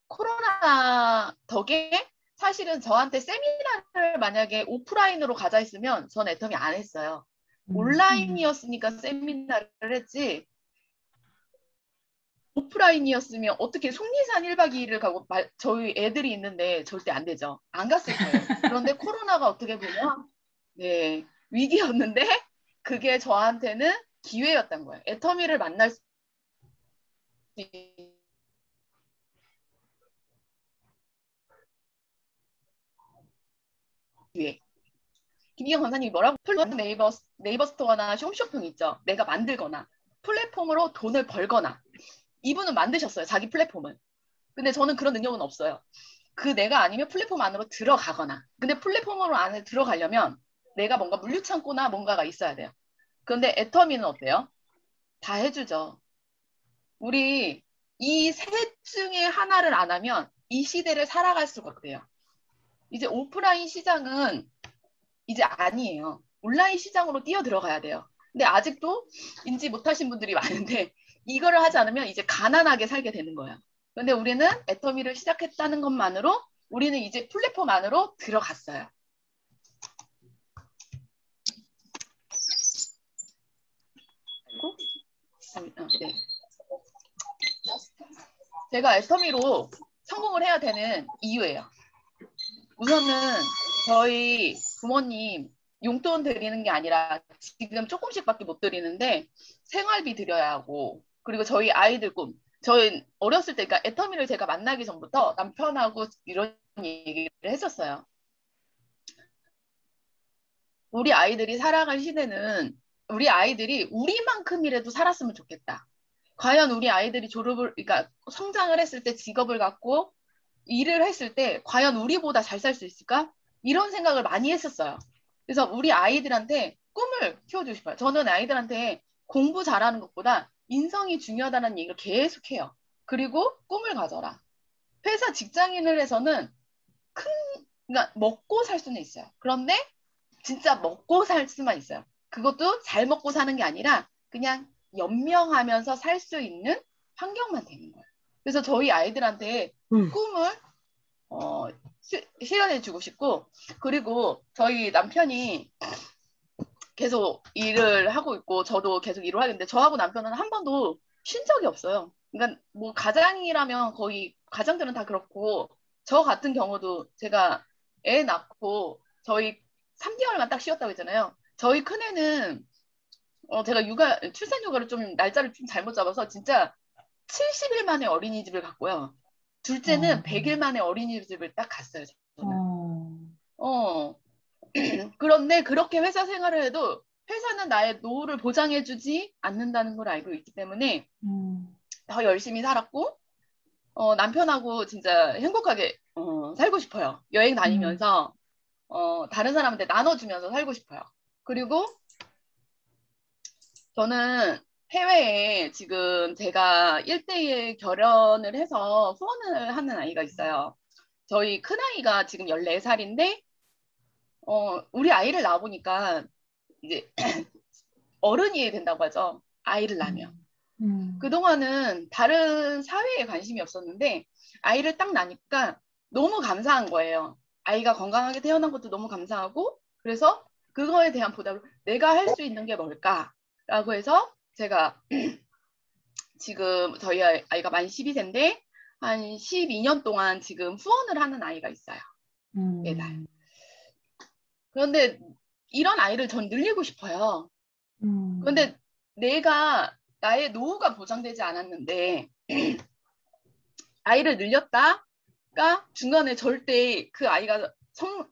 코로나 덕에 사실은 저한테 세미나를 만약에 오프라인으로 가자 했으면 전 애터미 안 했어요. 온라인이었으니까 세미나를 했지 오프라인이었으면 어떻게 속리산 1박 2일을 가고 저희 애들이 있는데 절대 안 되죠. 안 갔을 거예요. 그런데 코로나가 어떻게 보면 네, 위기였는데 그게 저한테는 기회였던 거예요. 애터미를 만날 수 있는 기회. 김희경 강사님이 뭐라고? 네이버 스토어나 홈쇼핑 있죠. 내가 만들거나 플랫폼으로 돈을 벌거나 이분은 만드셨어요. 자기 플랫폼은. 근데 저는 그런 능력은 없어요. 그 내가 아니면 플랫폼 안으로 들어가거나. 근데 플랫폼으로 안에 들어가려면 내가 뭔가 물류창고나 뭔가가 있어야 돼요. 그런데 애터미는 어때요? 다 해주죠. 우리 이 셋 중에 하나를 안 하면 이 시대를 살아갈 수가 없대요. 이제 오프라인 시장은 이제 아니에요. 온라인 시장으로 뛰어 들어가야 돼요. 근데 아직도 인지 못하신 분들이 많은데 이거를 하지 않으면 이제 가난하게 살게 되는 거예요. 근데 우리는 애터미를 시작했다는 것만으로 우리는 이제 플랫폼 안으로 들어갔어요. 네. 제가 애터미로 성공을 해야 되는 이유예요. 우선은 저희 부모님 용돈 드리는 게 아니라 지금 조금씩밖에 못 드리는데 생활비 드려야 하고 그리고 저희 아이들 꿈 저희 어렸을 때 그러니까 애터미를 제가 만나기 전부터 남편하고 이런 얘기를 했었어요. 우리 아이들이 살아갈 시대는 우리 아이들이 우리만큼이라도 살았으면 좋겠다. 과연 우리 아이들이 그러니까 성장을 했을 때 직업을 갖고 일을 했을 때 과연 우리보다 잘 살 수 있을까? 이런 생각을 많이 했었어요. 그래서 우리 아이들한테 꿈을 키워주고 싶어요. 저는 아이들한테 공부 잘하는 것보다 인성이 중요하다는 얘기를 계속 해요. 그리고 꿈을 가져라. 회사 직장인을 해서는 그러니까 먹고 살 수는 있어요. 그런데 진짜 먹고 살 수만 있어요. 그것도 잘 먹고 사는 게 아니라 그냥 연명하면서 살 수 있는 환경만 되는 거예요. 그래서 저희 아이들한테 꿈을 실현해주고 싶고 그리고 저희 남편이 계속 일을 하고 있고 저도 계속 일을 하는데 저하고 남편은 한 번도 쉰 적이 없어요. 그러니까 뭐 가장이라면 거의 가장들은 다 그렇고 저 같은 경우도 제가 애 낳고 저희 3개월만 딱 쉬었다고 했잖아요. 저희 큰애는 제가 출산 휴가를 좀 날짜를 좀 잘못 잡아서 진짜 70일 만에 어린이집을 갔고요. 둘째는 100일 만에 어린이집을 딱 갔어요. 저는. 그런데 그렇게 회사 생활을 해도 회사는 나의 노후를 보장해주지 않는다는 걸 알고 있기 때문에 더 열심히 살았고 남편하고 진짜 행복하게 살고 싶어요. 여행 다니면서 다른 사람한테 나눠주면서 살고 싶어요. 그리고 저는 해외에 지금 제가 1대1 결혼을 해서 후원을 하는 아이가 있어요. 저희 큰아이가 지금 14살인데 우리 아이를 낳아보니까 이제 어른이 된다고 하죠. 아이를 낳으면. 그동안은 다른 사회에 관심이 없었는데 아이를 딱 낳으니까 너무 감사한 거예요. 아이가 건강하게 태어난 것도 너무 감사하고 그래서 그거에 대한 보답을 내가 할 수 있는 게 뭘까라고 해서 제가 지금 저희 아이가 만 12세인데 한 12년 동안 지금 후원을 하는 아이가 있어요. 매달. 그런데 이런 아이를 전 늘리고 싶어요. 그런데 내가 나의 노후가 보장되지 않았는데 아이를 늘렸다가 중간에 절대 그 아이가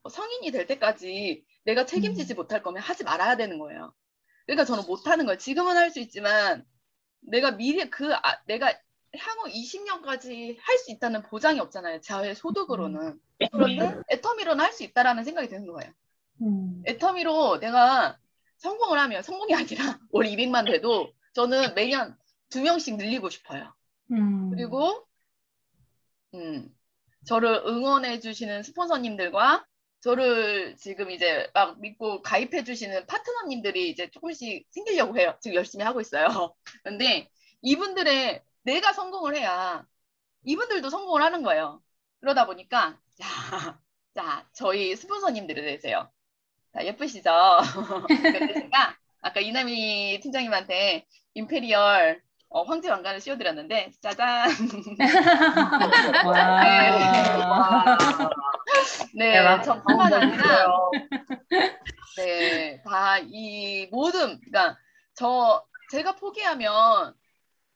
성인이 될 때까지 내가 책임지지 못할 거면 하지 말아야 되는 거예요. 그러니까 저는 못하는 거예요. 지금은 할 수 있지만 내가 미래 내가 향후 20년까지 할 수 있다는 보장이 없잖아요. 제 소득으로는. 그런데 애터미로는 할 수 있다라는 생각이 드는 거예요. 애터미로 내가 성공을 하면 성공이 아니라 월 200만 돼도 저는 매년 2명씩 늘리고 싶어요. 그리고 저를 응원해 주시는 스폰서님들과 저를 지금 이제 막 믿고 가입해 주시는 파트너님들이 이제 조금씩 생기려고 해요. 지금 열심히 하고 있어요. 근데 이분들의 내가 성공을 해야 이분들도 성공을 하는 거예요. 그러다 보니까 자 저희 스폰서님들에 대해서요. 자, 예쁘시죠? 근데 제가 아까 이남희 팀장님한테 임페리얼 황제 왕관을 씌워드렸는데 짜잔. 와. 네, 저뿐만 아니라 네, 다 이 모든 그러니까 제가 포기하면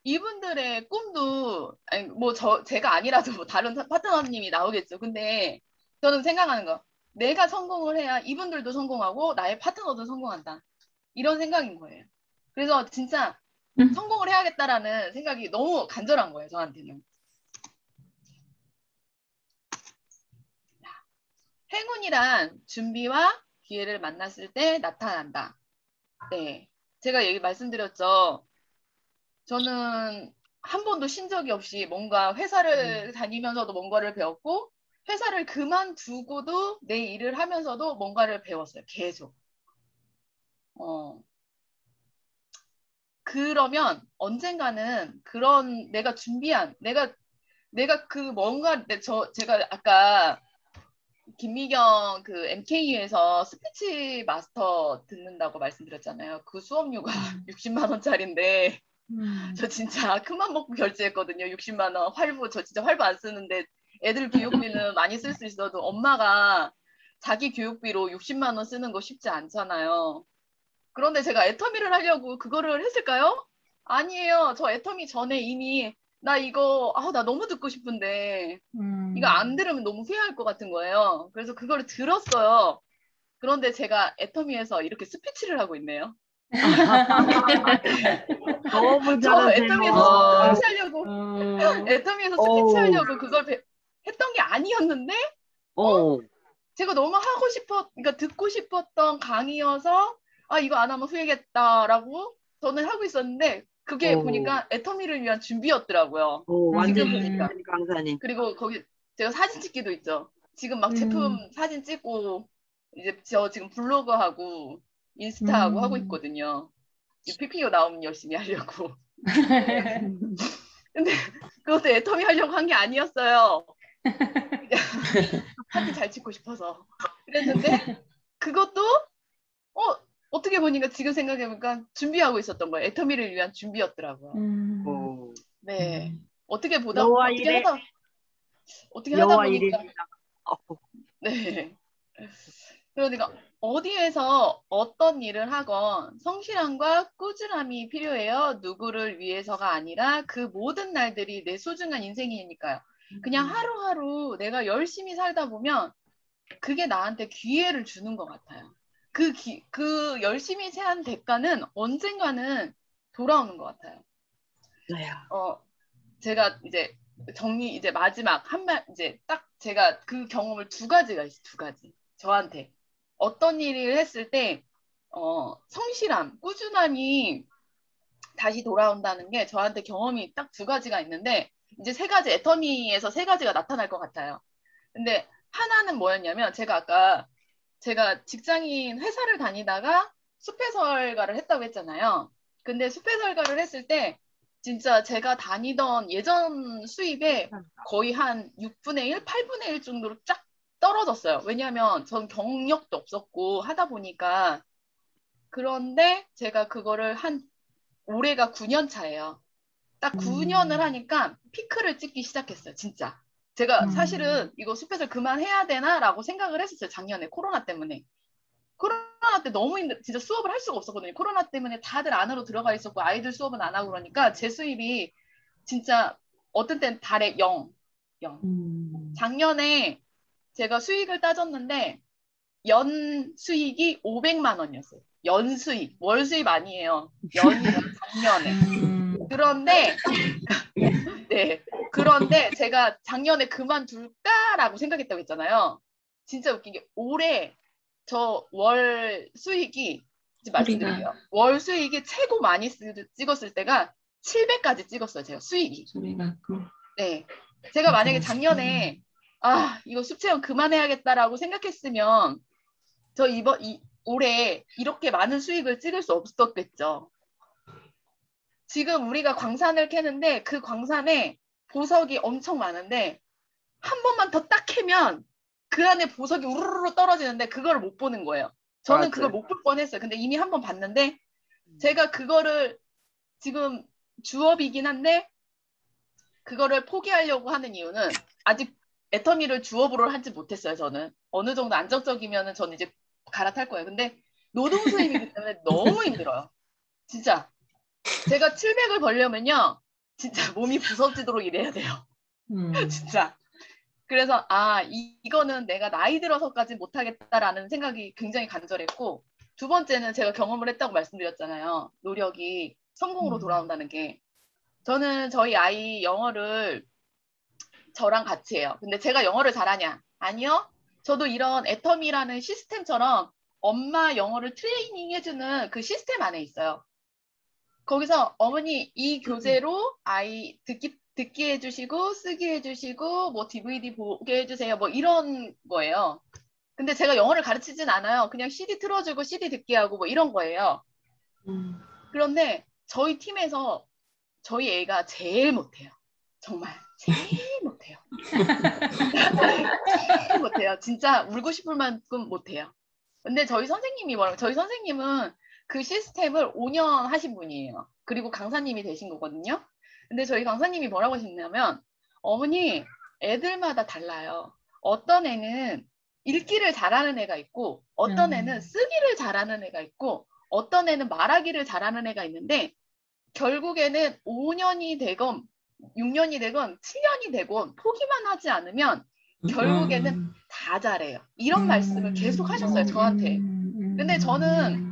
이분들의 꿈도 아니 뭐 제가 아니라도 뭐 다른 파트너님이 나오겠죠. 근데 저는 생각하는 거 내가 성공을 해야 이분들도 성공하고 나의 파트너도 성공한다. 이런 생각인 거예요. 그래서 진짜 성공을 해야겠다라는 생각이 너무 간절한 거예요. 저한테는. 행운이란 준비와 기회를 만났을 때 나타난다. 네, 제가 얘기 말씀드렸죠. 저는 한 번도 쉰 적이 없이 뭔가 회사를 다니면서도 뭔가를 배웠고 회사를 그만두고도 내 일을 하면서도 뭔가를 배웠어요. 계속. 그러면 언젠가는 그런 내가 준비한 내가 그 뭔가 제가 아까 김미경 그 MKU에서 스피치 마스터 듣는다고 말씀드렸잖아요. 그 수업료가 60만 원짜리인데 저 진짜 큰맘 먹고 결제했거든요. 60만 원. 저 진짜 활부 안 쓰는데 애들 교육비는 많이 쓸 수 있어도 엄마가 자기 교육비로 60만 원 쓰는 거 쉽지 않잖아요. 그런데 제가 애터미를 하려고 그거를 했을까요? 아니에요. 저 애터미 전에 이미 나 이거 나 너무 듣고 싶은데 이거 안 들으면 너무 후회할 것 같은 거예요. 그래서 그거를 들었어요. 그런데 제가 애터미에서 이렇게 스피치를 하고 있네요. 너무 저 잘하세요. 애터미에서 스피치 하려고 애터미에서 스피치 하려고 그걸 했던 게 아니었는데 제가 너무 그러니까 듣고 싶었던 강의여서 이거 안 하면 후회겠다라고 저는 하고 있었는데 그게 보니까 애터미를 위한 준비였더라고요. 지금 보니까. 강사님. 그리고 거기 제가 사진 찍기도 있죠. 지금 막 제품 사진 찍고 이제 저 지금 블로그 하고 인스타 하고 하고 있거든요. PPO 나오면 열심히 하려고. 근데 그것도 애터미 하려고 한 게 아니었어요. 사진 잘 찍고 싶어서 그랬는데 그것도 어떻게 보니까 지금 생각해보니까 준비하고 있었던 거예요. 애터미를 위한 준비였더라고요. 네. 어떻게 하다 보니까 네. 그러니까 어디에서 어떤 일을 하건 성실함과 꾸준함이 필요해요. 누구를 위해서가 아니라 그 모든 날들이 내 소중한 인생이니까요. 그냥 하루하루 내가 열심히 살다 보면 그게 나한테 기회를 주는 것 같아요. 그 열심히 산 대가는 언젠가는 돌아오는 것 같아요. 제가 이제 이제 마지막 이제 딱 제가 그 경험을 두 가지가 있어요. 두 가지. 저한테 어떤 일을 했을 때 성실함, 꾸준함이 다시 돌아온다는 게 저한테 경험이 딱 두 가지가 있는데 이제 세 가지 애터미에서 세 가지가 나타날 것 같아요. 근데 하나는 뭐였냐면 제가 직장인 회사를 다니다가 숲해설가를 했다고 했잖아요. 근데 숲해설가를 했을 때 진짜 제가 다니던 예전 수입에 거의 한 6분의 1, 8분의 1 정도로 쫙 떨어졌어요. 왜냐하면 전 경력도 없었고 하다 보니까. 그런데 제가 그거를 올해가 9년 차예요. 딱 9년을 하니까 피크를 찍기 시작했어요. 진짜. 제가 사실은 이거 숲에서 그만해야 되나라고 생각을 했었어요. 작년에 코로나 때문에. 코로나 때 너무 진짜 수업을 할 수가 없었거든요. 코로나 때문에 다들 안으로 들어가 있었고 아이들 수업은 안 하고 그러니까 제 수입이 진짜 어떤 때는 달에 0. 작년에 제가 수익을 따졌는데 연 수익이 500만 원이었어요. 연 수익. 월 수입 아니에요. 연이에요. 작년에. 그런데 네. 그런데 제가 작년에 그만둘까라고 생각했다고 했잖아요. 진짜 웃긴 게 올해 저 월 수익이 이제 말씀드릴게요. 월 수익이 최고 많이 찍었을 때가 700까지 찍었어요. 제가 수익이. 네. 제가 만약에 작년에 이거 수채원 그만해야겠다라고 생각했으면 저 올해 이렇게 많은 수익을 찍을 수 없었겠죠. 지금 우리가 광산을 캐는데 그 광산에 보석이 엄청 많은데 한 번만 더 딱 캐면 그 안에 보석이 우르르 떨어지는데 그걸 못 보는 거예요. 저는 맞아요. 그걸 못 볼 뻔했어요. 근데 이미 한 번 봤는데 제가 그거를 지금 주업이긴 한데 그거를 포기하려고 하는 이유는 아직 애터미를 주업으로 하지 못했어요. 저는 어느 정도 안정적이면은 저는 이제 갈아탈 거예요. 근데 노동 수입이기 때문에 너무 힘들어요. 진짜 제가 700을 벌려면요 진짜 몸이 부서지도록 일해야 돼요. 진짜. 그래서 이거는 내가 나이 들어서까지 못하겠다라는 생각이 굉장히 간절했고, 두 번째는 제가 경험을 했다고 말씀드렸잖아요. 노력이 성공으로 돌아온다는 게. 저는 저희 아이 영어를 저랑 같이 해요. 근데 제가 영어를 잘하냐? 아니요. 저도 이런 애터미라는 시스템처럼 엄마 영어를 트레이닝 해주는 그 시스템 안에 있어요. 거기서 어머니 이 교재로 아이 듣기 해주시고 쓰기 해주시고 뭐 DVD 보게 해주세요. 뭐 이런 거예요. 근데 제가 영어를 가르치진 않아요. 그냥 CD 틀어주고 CD 듣게 하고 뭐 이런 거예요. 그런데 저희 팀에서 저희 애가 제일 못해요. 정말 제일 못해요. 제일 못해요. 진짜 울고 싶을 만큼 못해요. 근데 저희 선생님이 저희 선생님은 그 시스템을 5년 하신 분이에요. 그리고 강사님이 되신 거거든요. 근데 저희 강사님이 뭐라고 하셨냐면 어머니 애들마다 달라요. 어떤 애는 읽기를 잘하는 애가 있고 어떤 애는 쓰기를 잘하는 애가 있고 어떤 애는 말하기를 잘하는 애가 있는데 결국에는 5년이 되건 6년이 되건 7년이 되건 포기만 하지 않으면 결국에는 다 잘해요. 이런 말씀을 계속 하셨어요, 저한테. 근데 저는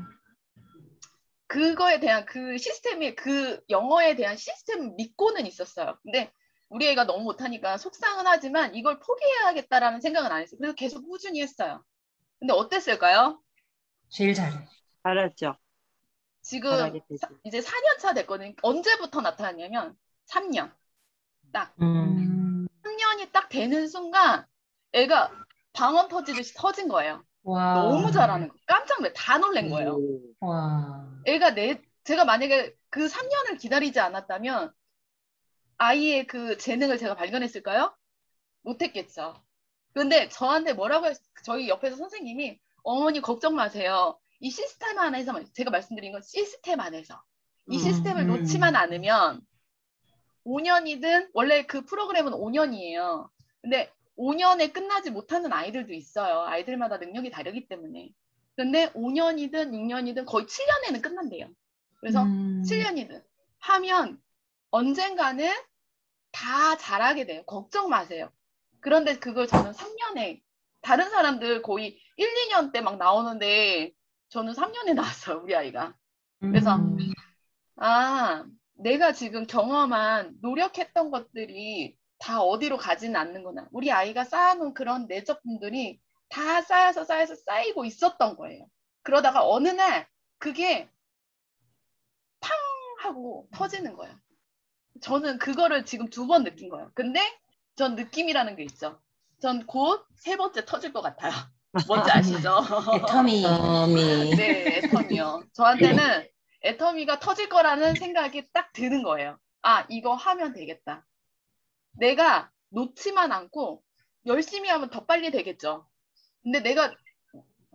그거에 대한 그 시스템이 그 영어에 대한 시스템을 믿고는 있었어요. 근데 우리 애가 너무 못하니까 속상은 하지만 이걸 포기해야겠다라는 생각은 안 했어요. 그래서 계속 꾸준히 했어요. 근데 어땠을까요? 제일 잘해. 잘했죠. 지금 잘하게 되지. 이제 4년 차 됐거든요. 언제부터 나타났냐면 3년. 딱. 3년이 딱 되는 순간 애가 방언 터지듯이 터진 거예요. 와. 너무 잘하는 거. 깜짝 놀래. 다 놀란 거예요. 와. 애가 제가 만약에 그 3년을 기다리지 않았다면 아이의 그 재능을 제가 발견했을까요? 못했겠죠. 그런데 저한테 저희 옆에서 선생님이 어머니 걱정 마세요. 이 시스템 안에서 제가 말씀드린 건 시스템 안에서 이 시스템을 놓지만 않으면 5년이든 원래 그 프로그램은 5년이에요. 근데 5년에 끝나지 못하는 아이들도 있어요. 아이들마다 능력이 다르기 때문에. 근데 5년이든 6년이든 거의 7년에는 끝난대요. 그래서 7년이든 하면 언젠가는 다 잘하게 돼요. 걱정 마세요. 그런데 그걸 저는 3년에 다른 사람들 거의 1, 2년 때 막 나오는데 저는 3년에 나왔어요. 우리 아이가. 그래서 내가 지금 경험한 노력했던 것들이 다 어디로 가지는 않는구나. 우리 아이가 쌓아놓은 그런 내적분들이 다 쌓여서 쌓이고 있었던 거예요. 그러다가 어느 날 그게 팡 하고 터지는 거예요. 저는 그거를 지금 2번 느낀 거예요. 근데 전 느낌이라는 게 있죠. 전 곧 3번째 터질 것 같아요. 뭔지 아시죠? 애터미. 네, 애터미요. 저한테는 애터미가 터질 거라는 생각이 딱 드는 거예요. 이거 하면 되겠다. 내가 놓지만 않고 열심히 하면 더 빨리 되겠죠. 근데 내가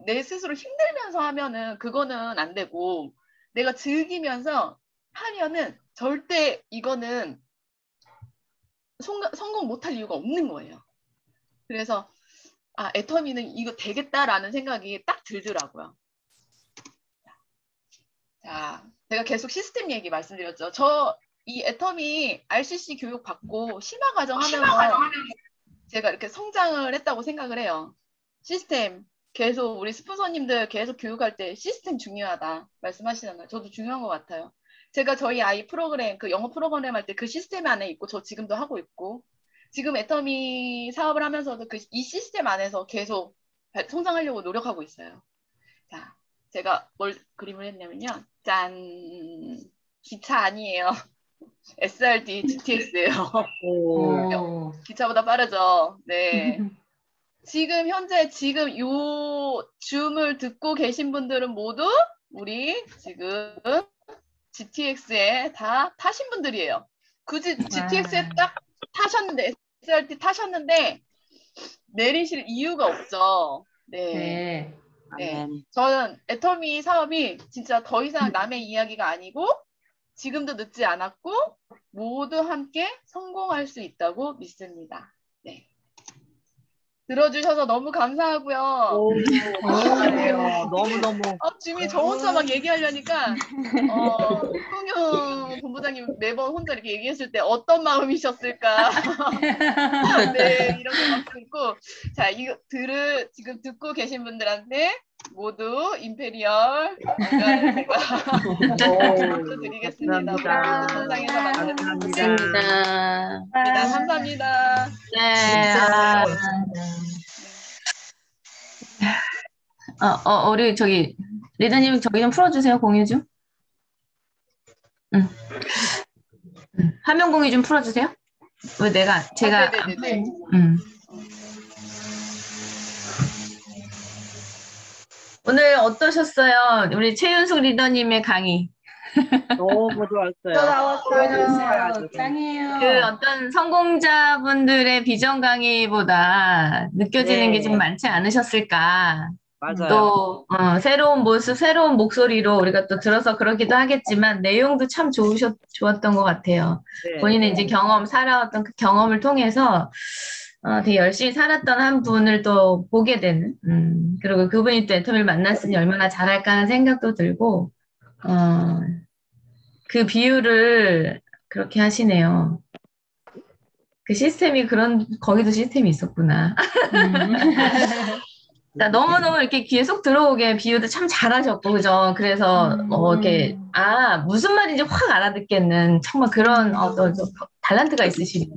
내 스스로 힘들면서 하면은 그거는 안 되고 내가 즐기면서 하면은 절대 이거는 성공 못할 이유가 없는 거예요. 그래서 애터미는 이거 되겠다라는 생각이 딱 들더라고요. 제가 계속 시스템 얘기 말씀드렸죠. 저 이 애터미 RCC 교육 받고 심화 과정 하면서 제가 이렇게 성장을 했다고 생각을 해요. 시스템 계속 우리 스폰서님들 계속 교육할 때 시스템 중요하다 말씀하시잖아요. 저도 중요한 것 같아요. 제가 저희 아이 프로그램 그 영어 프로그램 할 때 그 시스템 안에 있고 저 지금도 하고 있고 지금 애터미 사업을 하면서도 이 시스템 안에서 계속 성장하려고 노력하고 있어요. 자, 제가 뭘 그림을 했냐면요. 짠! 기차 아니에요. SRT GTX예요. 오. 기차보다 빠르죠. 네. 지금 현재 지금 요 줌을 듣고 계신 분들은 모두 우리 지금 GTX에 다 타신 분들이에요. 굳이 GTX에 딱 타셨는데 SRT 타셨는데 내리실 이유가 없죠. 네. 네. 네. 저는 애터미 사업이 진짜 더 이상 남의 이야기가 아니고 지금도 늦지 않았고 모두 함께 성공할 수 있다고 믿습니다. 네. 들어주셔서 너무 감사하고요. 오, 감사해요. 너무너무. 주미 저 혼자 막 얘기하려니까 홍영 본부장님 매번 혼자 이렇게 얘기했을 때 어떤 마음이셨을까. 네, 이런 게 막 있고. 자, 이거 지금 듣고 계신 분들한테 모두 임페리얼 제가 박수 드리겠습니다. 감사합니다. 현장에서 만나는 감사합니다. 감사합니다. 네. 우리 저기 리더님 저기 좀 풀어주세요. 공유 좀. 화면 공유 좀 풀어주세요. 왜 제가 네네네. 오늘 어떠셨어요? 우리 최윤숙 리더님의 강의. 너무 좋았어요. 보여주세요. 짱이에요. 그 어떤 성공자분들의 비전 강의보다 느껴지는 게 좀 많지 않으셨을까? 맞아요. 또 새로운 모습, 새로운 목소리로 우리가 또 들어서 그러기도 하겠지만 내용도 참 좋았던 것 같아요. 네. 본인의 이제 살아왔던 그 경험을 통해서 되게 열심히 살았던 한 분을 또 보게 되는 그리고 그분이 또 애터미를 만났으니 얼마나 잘할까 하는 생각도 들고 그 비유를 그렇게 하시네요. 그 시스템이 거기도 시스템이 있었구나. 너무너무 이렇게 귀에 쏙 들어오게 비유도 참 잘하셨고, 그죠? 그래서, 이렇게, 무슨 말인지 확 알아듣겠는 정말 그런 어떤 달란트가 있으시죠?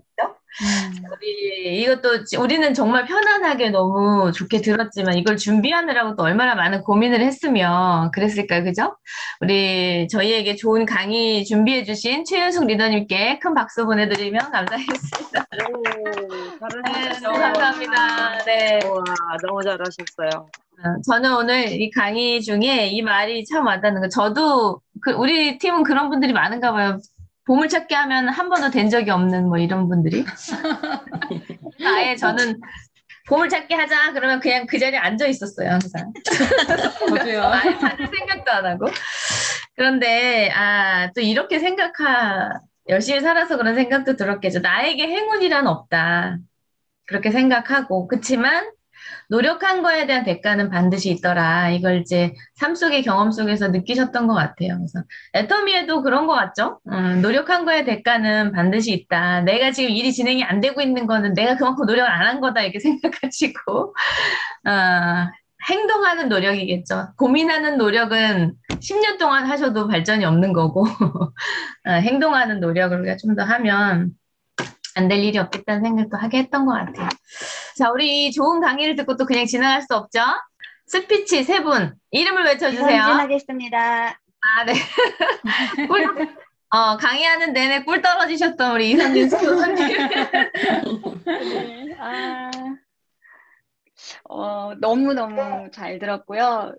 우리는 정말 편안하게 너무 좋게 들었지만 이걸 준비하느라고 또 얼마나 많은 고민을 했으면 그랬을까요? 그죠? 저희에게 좋은 강의 준비해주신 최윤숙 리더님께 큰 박수 보내드리면 감사하겠습니다. 네, 너무 감사합니다. 네. 와, 너무 잘하셨어요. 저는 오늘 이 강의 중에 이 말이 참 와닿는 거. 저도, 우리 팀은 그런 분들이 많은가 봐요. 보물찾기 하면 한 번도 된 적이 없는 이런 분들이. 아예 저는 보물찾기 하자 그러면 그냥 그 자리에 앉아 있었어요, 항상. 저도요. 아예 찾을 생각도 안 하고. 그런데, 또 이렇게 열심히 살아서 그런 생각도 들었겠죠. 나에게 행운이란 없다. 그렇게 생각하고. 그치만, 노력한 거에 대한 대가는 반드시 있더라. 이걸 이제 삶 속의 경험 속에서 느끼셨던 것 같아요. 그래서 애터미에도 그런 것 같죠? 노력한 거에 대가는 반드시 있다. 내가 지금 일이 진행이 안 되고 있는 거는 내가 그만큼 노력을 안 한 거다. 이렇게 생각하시고 행동하는 노력이겠죠. 고민하는 노력은 10년 동안 하셔도 발전이 없는 거고 행동하는 노력을 우리가 좀 더 하면 안 될 일이 없겠다는 생각도 하게 했던 것 같아요. 자, 우리 좋은 강의를 듣고 또 그냥 지나갈 수 없죠? 스피치 세 분, 이름을 외쳐주세요. 이선진하겠습니다. 네. 강의하는 내내 꿀 떨어지셨던 우리 이선진 스포서님. 네, 너무너무 잘 들었고요.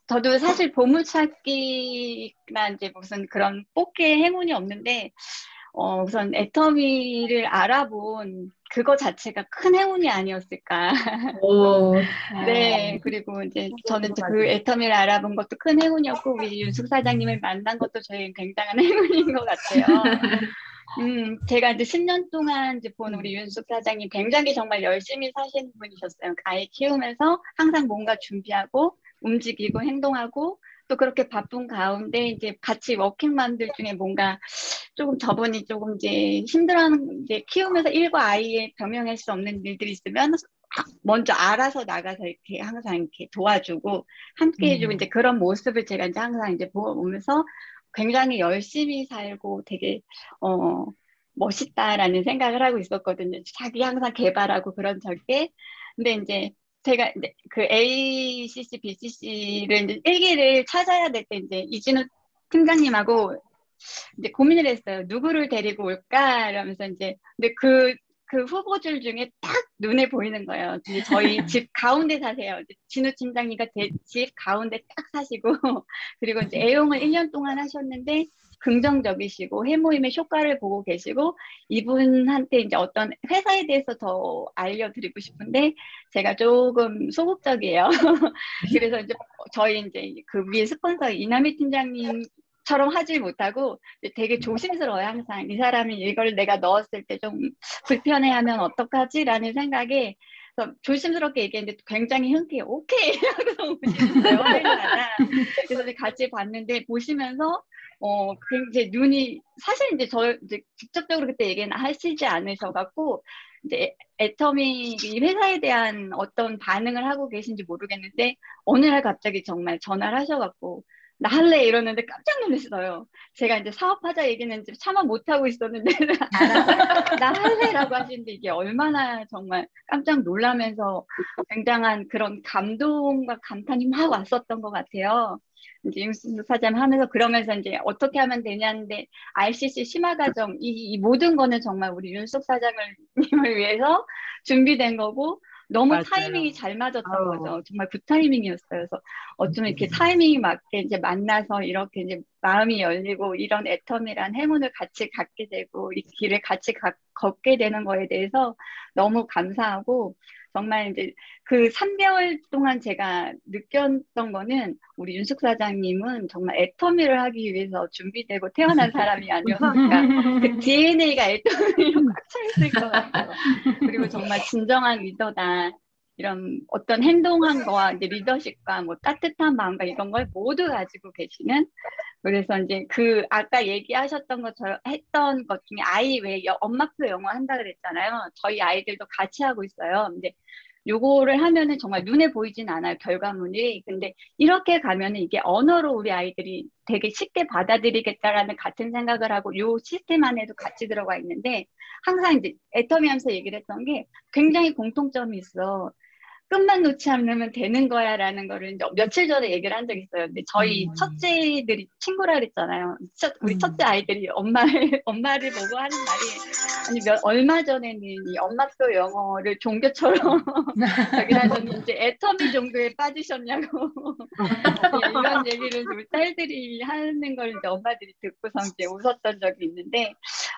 저도 사실 보물찾기나 이제 무슨 그런 뽑기의 행운이 없는데, 우선 애터미를 알아본 그거 자체가 큰 행운이 아니었을까. 오. 네, 그리고 이제 저는 이제 그 애터미를 알아본 것도 큰 행운이었고, 우리 윤숙 사장님을 만난 것도 저희 굉장한 행운인 것 같아요. 제가 이제 10년 동안 이제 본 우리 윤숙 사장님 굉장히 정말 열심히 사시는 분이셨어요. 아이 키우면서 항상 뭔가 준비하고, 움직이고, 행동하고, 또 그렇게 바쁜 가운데 이제 같이 워킹맘들 중에 뭔가 조금 저분이 조금 이제 힘들어하는 이제 키우면서 일과 아이의 병행할 수 없는 일들이 있으면 먼저 알아서 나가서 이렇게 항상 이렇게 도와주고 함께 해주고 이제 그런 모습을 제가 이제 항상 이제 보면서 굉장히 열심히 살고 되게 멋있다라는 생각을 하고 있었거든요. 자기 항상 개발하고 그런 적에. 근데 이제 제가 이제 그 ACC, BCC를 이제 일기를 찾아야 될 때 이제 이진우 팀장님하고 이제 고민을 했어요. 누구를 데리고 올까? 이러면서 이제 근데 그 후보들 중에 딱 눈에 보이는 거예요. 근데 저희 집 가운데 사세요. 진우 팀장님과 집 가운데 딱 사시고 그리고 이제 애용을 1년 동안 하셨는데 긍정적이시고 해모임의 효과를 보고 계시고 이분한테 이제 어떤 회사에 대해서 더 알려드리고 싶은데 제가 조금 소극적이에요. 그래서 이제 저희 이제 그 위에 스폰서 이남희 팀장님처럼 하지 못하고 되게 조심스러워요. 항상 이 사람이 이걸 내가 넣었을 때 좀 불편해하면 어떡하지라는 생각에 그래서 조심스럽게 얘기했는데 굉장히 흔쾌히 오케이 하고 오시는 화요일마다. 그래서 이제 같이 봤는데 보시면서 굉장히 눈이 사실 이제 저 이제 직접적으로 그때 얘기는 하시지 않으셔갖고 이제 애터미 이 회사에 대한 어떤 반응을 하고 계신지 모르겠는데 어느 날 갑자기 정말 전화를 하셔갖고 나 할래 이러는데 깜짝 놀랐어요. 제가 이제 사업하자 얘기는 이제 차마 못하고 있었는데 알아서 나 할래라고 하시는데 이게 얼마나 정말 깜짝 놀라면서 굉장한 그런 감동과 감탄이 막 왔었던 것 같아요. 이제 윤수 사장 하면서 그러면서 이제 어떻게 하면 되냐는데 RCC 심화 과정 이 모든 거는 정말 우리 윤숙 사장님을 위해서 준비된 거고 너무 맞아요. 타이밍이 잘 맞았던 거죠. 정말 그 타이밍이었어요. 그래서 어쩌면 이렇게 타이밍이 맞게 이제 만나서 이렇게 이제 마음이 열리고 이런 애텀이란 행운을 같이 갖게 되고 이 길을 같이 걷게 되는 거에 대해서 너무 감사하고 정말 이제 그 3개월 동안 제가 느꼈던 거는 우리 윤숙 사장님은 정말 애터미를 하기 위해서 준비되고 태어난 사람이 아니었을까. 그 DNA가 애터미로 꽉 차 있을 것 같아요. 그리고 정말 진정한 리더다. 이런 어떤 행동한 거와 이제 리더십과 뭐 따뜻한 마음과 이런 걸 모두 가지고 계시는 그래서 이제 그 아까 얘기하셨던 것처럼 했던 것 중에 아이 왜 엄마표 영어 한다 그랬잖아요. 저희 아이들도 같이 하고 있어요. 근데 요거를 하면은 정말 눈에 보이진 않아요, 결과물이. 근데 이렇게 가면은 이게 언어로 우리 아이들이 되게 쉽게 받아들이겠다라는 같은 생각을 하고 요 시스템 안에도 같이 들어가 있는데 항상 이제 애터미 하면서 얘기를 했던 게 굉장히 공통점이 있어. 끝만 놓지 않으면 되는 거야 라는 거를 이제 며칠 전에 얘기를 한 적이 있어요. 근데 저희 첫째들이 친구라 그랬잖아요. 우리 첫째 아이들이 엄마를 보고 하는 말이 아니 얼마 전에는 이 엄마표 영어를 종교처럼 저기 하셨는데 이제 애터미 종교에 빠지셨냐고 이런 얘기를 우리 딸들이 하는 걸 이제 엄마들이 듣고서 이제 웃었던 적이 있는데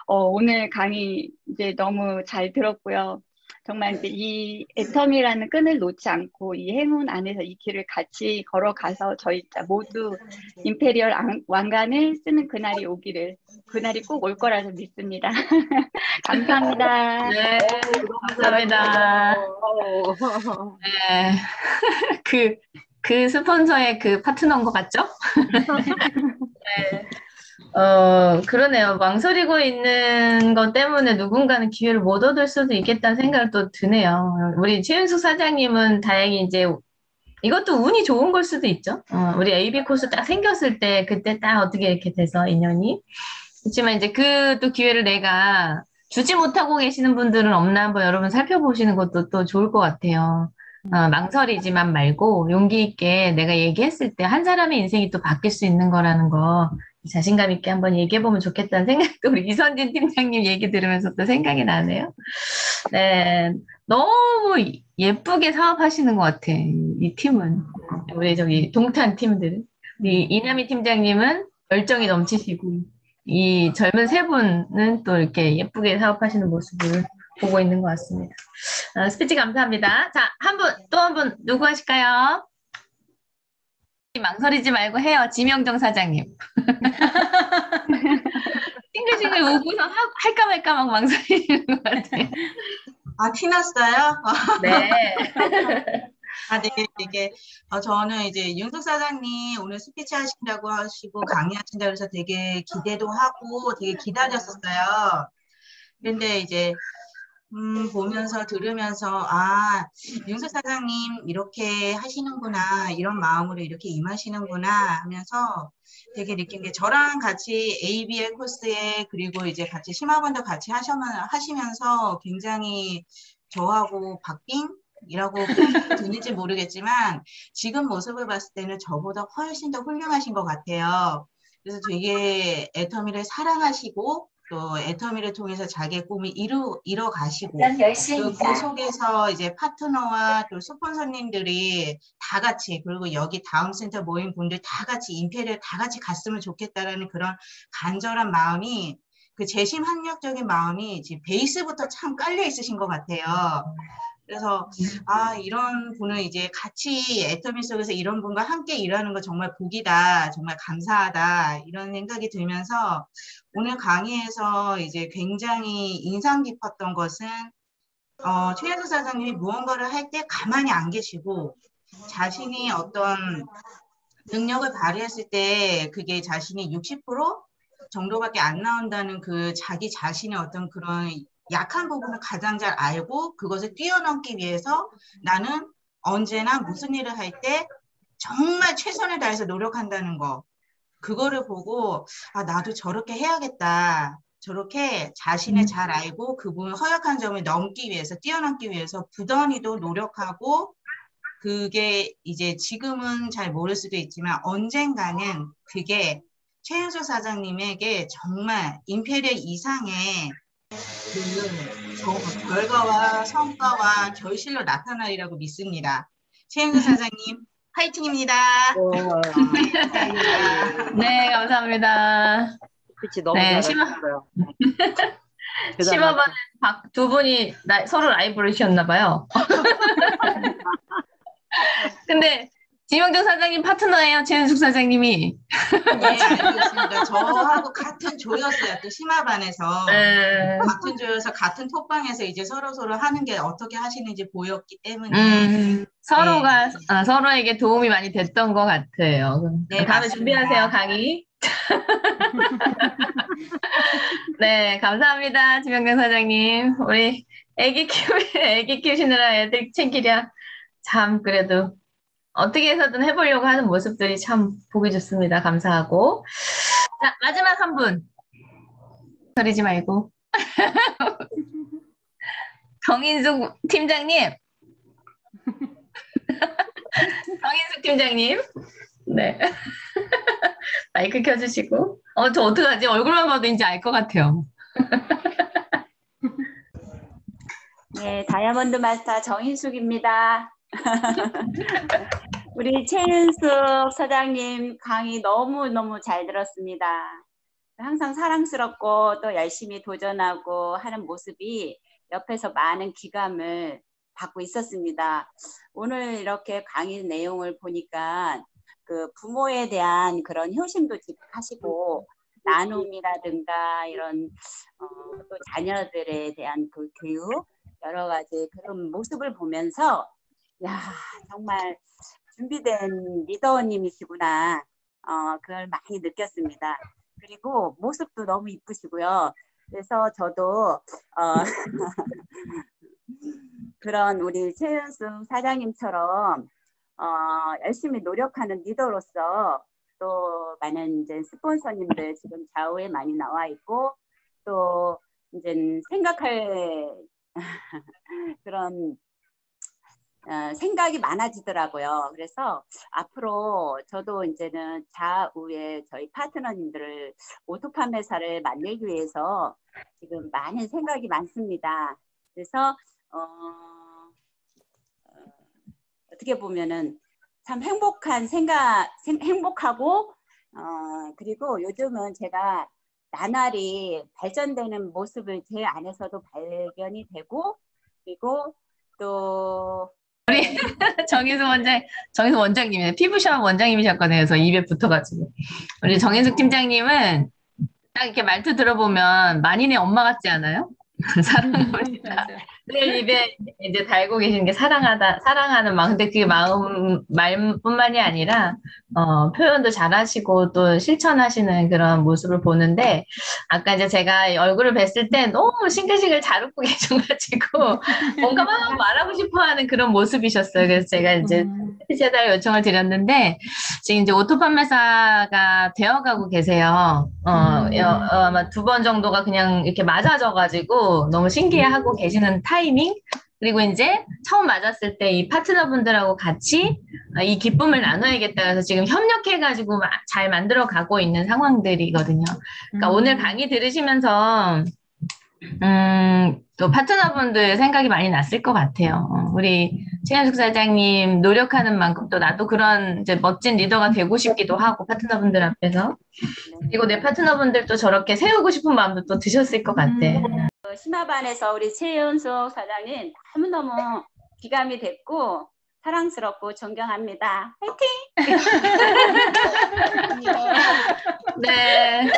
오늘 강의 이제 너무 잘 들었고요. 정말 이제 이 애텀이라는 끈을 놓지 않고 이 행운 안에서 이 길을 같이 걸어가서 저희 모두 임페리얼 왕관을 쓰는 그날이 오기를 그날이 꼭 올 거라서 믿습니다. 감사합니다. 네, 감사합니다. 네, 그 스폰서의 그 파트너인 것 같죠? 네. 그러네요. 망설이고 있는 것 때문에 누군가는 기회를 못 얻을 수도 있겠다는 생각이 또 드네요. 우리 최윤숙 사장님은 다행히 이제 이것도 운이 좋은 걸 수도 있죠. 우리 AB 코스 딱 생겼을 때 그때 딱 어떻게 이렇게 돼서 인연이. 그렇지만 이제 그 또 기회를 내가 주지 못하고 계시는 분들은 없나 한번 여러분 살펴보시는 것도 또 좋을 것 같아요. 망설이지만 말고 용기 있게 내가 얘기했을 때 한 사람의 인생이 또 바뀔 수 있는 거라는 거 자신감 있게 한번 얘기해보면 좋겠다는 생각도 우리 이선진 팀장님 얘기 들으면서 또 생각이 나네요. 네, 너무 예쁘게 사업하시는 것 같아. 이 팀은 우리 저기 동탄 팀들. 우리 이남희 팀장님은 열정이 넘치시고 이 젊은 세 분은 또 이렇게 예쁘게 사업하시는 모습을 보고 있는 것 같습니다. 스피치 감사합니다. 자, 또 한 분 누구 하실까요? 망설이지 말고 해요. 지명정 사장님. 싱글싱글 우고서 할까 말까 막 망설이는 것 같아요. 아, 티났어요? 네. 네, 이게, 저는 이제 윤석 사장님 오늘 스피치 하신다고 하시고 강의하신다고 해서 되게 기대도 하고 되게 기다렸었어요. 근데 이제, 보면서 들으면서, 윤석 사장님 이렇게 하시는구나, 이런 마음으로 이렇게 임하시는구나 하면서 되게 느낀 게 저랑 같이 ABL 코스에 그리고 이제 같이 심화반도 같이 하시면서 굉장히 저하고 박빙이라고 드는지 모르겠지만 지금 모습을 봤을 때는 저보다 훨씬 더 훌륭하신 것 같아요. 그래서 되게 애터미를 사랑하시고 또 애터미를 통해서 자기의 꿈을 이뤄 가시고 그 속에서 이제 파트너와 또 스폰서님들이 다 같이 그리고 여기 다음센터 모임 분들 다 같이 임페리얼 다 같이 갔으면 좋겠다라는 그런 간절한 마음이 그 재심합력적인 마음이 지금 베이스부터 참 깔려 있으신 것 같아요. 그래서 이런 분을 이제 같이 애터미 속에서 이런 분과 함께 일하는 거 정말 복이다, 정말 감사하다 이런 생각이 들면서 오늘 강의에서 이제 굉장히 인상 깊었던 것은 최현수 사장님이 무언가를 할 때 가만히 안 계시고 자신이 어떤 능력을 발휘했을 때 그게 자신이 60% 정도밖에 안 나온다는 그 자기 자신의 어떤 그런 약한 부분을 가장 잘 알고 그것을 뛰어넘기 위해서 나는 언제나 무슨 일을 할 때 정말 최선을 다해서 노력한다는 거. 그거를 보고 나도 저렇게 해야겠다. 저렇게 자신을 잘 알고 그분 허약한 점을 넘기 위해서 뛰어넘기 위해서 부단히도 노력하고 그게 이제 지금은 잘 모를 수도 있지만 언젠가는 그게 최윤수 사장님에게 정말 임페리얼 이상의 그 결과와 성과와 결실로 나타나리라고 믿습니다. 최윤수 사장님 화이팅입니다. 네, 감사합니다. 스피치 너무 네, 잘하셨어요. 심화반은 두 분이 서로 라이브를 하셨나 봐요. 근데 지명정 사장님 파트너예요, 최은숙 사장님이. 네, 알고 있습니다. 저하고 같은 조였어요. 또 심화반에서 같은 조여서 같은 톡방에서 이제 서로 하는 게 어떻게 하시는지 보였기 때문에 서로가 서로에게 도움이 많이 됐던 것 같아요. 네, 다음에 맞습니다. 준비하세요, 강의. 네, 감사합니다, 지명정 사장님. 우리 애기 키우시느라 애들 챙기랴 참 그래도 어떻게 해서든 해보려고 하는 모습들이 참 보기 좋습니다. 감사하고. 자, 마지막 한 분. 소리지 말고. 정인숙 팀장님. 정인숙 팀장님. 네. 마이크 켜주시고. 저 어떡하지? 얼굴만 봐도 이제 알 것 같아요. 네, 다이아몬드 마스터 정인숙입니다. 우리 최윤숙 사장님 강의 너무너무 잘 들었습니다. 항상 사랑스럽고 또 열심히 도전하고 하는 모습이 옆에서 많은 기감을 받고 있었습니다. 오늘 이렇게 강의 내용을 보니까 그 부모에 대한 그런 효심도 지식하시고 나눔이라든가 이런 또 자녀들에 대한 그 교육 여러 가지 그런 모습을 보면서 야, 정말 준비된 리더님이시구나. 그걸 많이 느꼈습니다. 그리고 모습도 너무 이쁘시고요. 그래서 저도 그런 우리 최윤숙 사장님처럼 열심히 노력하는 리더로서 또 많은 이제 스폰서님들 지금 좌우에 많이 나와 있고 또 이제 생각할 그런 생각이 많아지더라고요. 그래서 앞으로 저도 이제는 좌우에 저희 파트너님들을 오토 판매사를 만들기 위해서 지금 많은 생각이 많습니다. 그래서 어떻게 보면은 참 행복한 행복하고 그리고 요즘은 제가 나날이 발전되는 모습을 제 안에서도 발견이 되고 그리고 또 우리 정인숙 원장님이네. 피부샵 원장님이셨거든요. 그래서 입에 붙어가지고. 우리 정인숙 팀장님은 딱 이렇게 말투 들어보면 만인의 엄마 같지 않아요? 사랑합니다. 늘 입에 이제 달고 계시는 게 사랑하는 마음. 근데 그게 말뿐만이 아니라, 표현도 잘하시고 또 실천하시는 그런 모습을 보는데, 아까 이제 제가 얼굴을 뵀을 때 너무 싱글싱글 잘 웃고 계셔가지고, 뭔가 막 말하고 싶어 하는 그런 모습이셨어요. 그래서 제가 이제 제달 요청을 드렸는데, 지금 이제 오토 판매사가 되어가고 계세요. 아마 2번 정도가 그냥 이렇게 맞아져가지고 너무 신기해하고 계시는 타이밍? 그리고 이제 처음 맞았을 때 이 파트너분들하고 같이 이 기쁨을 나눠야겠다 해서 지금 협력해가지고 잘 만들어 가고 있는 상황들이거든요. 그러니까 오늘 강의 들으시면서 또 파트너분들 생각이 많이 났을 것 같아요. 우리 최현숙 사장님 노력하는 만큼 또 나도 그런 이제 멋진 리더가 되고 싶기도 하고 파트너분들 앞에서. 그리고 내 파트너분들도 저렇게 세우고 싶은 마음도 또 드셨을 것 같아. 심화반에서 우리 최연숙 사장님 너무너무 귀감이 됐고 사랑스럽고 존경합니다. 화이팅! 네.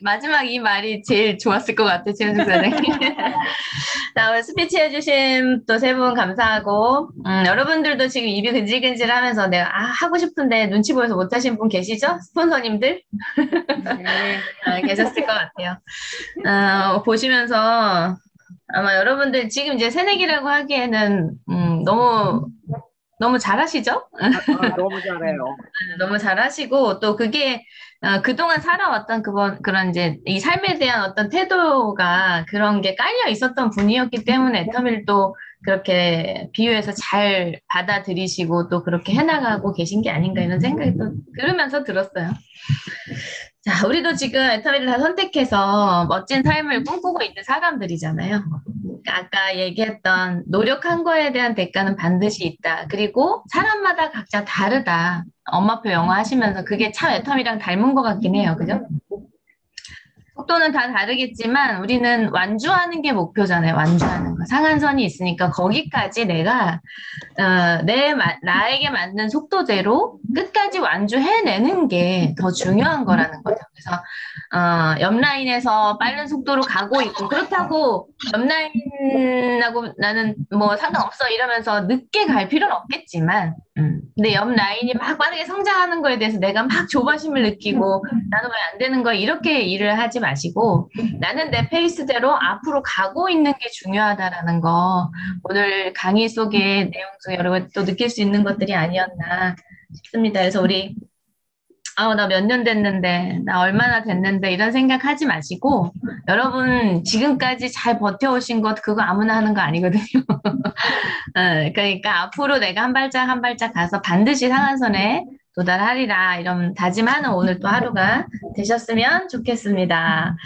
마지막 이 말이 제일 좋았을 것 같아요, 최현숙 사장님. 자, 오늘 스피치 해주신 또 3분 감사하고, 여러분들도 지금 입이 근질근질 하면서 내가, 하고 싶은데 눈치 보여서 못하신 분 계시죠? 스폰서님들? 네. 계셨을 것 같아요. 보시면서, 아마 여러분들 지금 이제 새내기라고 하기에는, 너무 잘하시죠? 너무 잘해요. 너무 잘하시고, 또 그게, 그동안 살아왔던 그런 이제, 이 삶에 대한 어떤 태도가 그런 게 깔려 있었던 분이었기 때문에 애터미를 또 그렇게 비유해서 잘 받아들이시고 또 그렇게 해나가고 계신 게 아닌가 이런 생각이 또 들으면서 들었어요. 자, 우리도 지금 애터미를 다 선택해서 멋진 삶을 꿈꾸고 있는 사람들이잖아요. 아까 얘기했던 노력한 거에 대한 대가는 반드시 있다. 그리고 사람마다 각자 다르다. 엄마표 영어 하시면서 그게 참 애터미랑 닮은 것 같긴 해요. 그죠? 속도는 다 다르겠지만 우리는 완주하는 게 목표잖아요. 완주하는 거. 상한선이 있으니까 거기까지 내가 나에게 맞는 속도대로 끝까지 완주해내는 게 더 중요한 거라는 거죠. 그래서 옆라인에서 빠른 속도로 가고 있고 그렇다고 옆라인하고 나는 뭐 상관없어 이러면서 늦게 갈 필요는 없겠지만 근데 옆라인이 막 빠르게 성장하는 거에 대해서 내가 막 조바심을 느끼고 나는 왜 안 되는 거야 이렇게 일을 하지 마시고 나는 내 페이스대로 앞으로 가고 있는 게 중요하다라는 거 오늘 강의 속에 내용 속에 여러분 또 느낄 수 있는 것들이 아니었나 싶습니다. 그래서 우리 나 몇 년 됐는데 나 얼마나 됐는데 이런 생각하지 마시고 여러분 지금까지 잘 버텨오신 것 그거 아무나 하는 거 아니거든요. 그러니까 앞으로 내가 한 발짝 한 발짝 가서 반드시 상한선에 도달하리라 이런 다짐하는 오늘 또 하루가 되셨으면 좋겠습니다.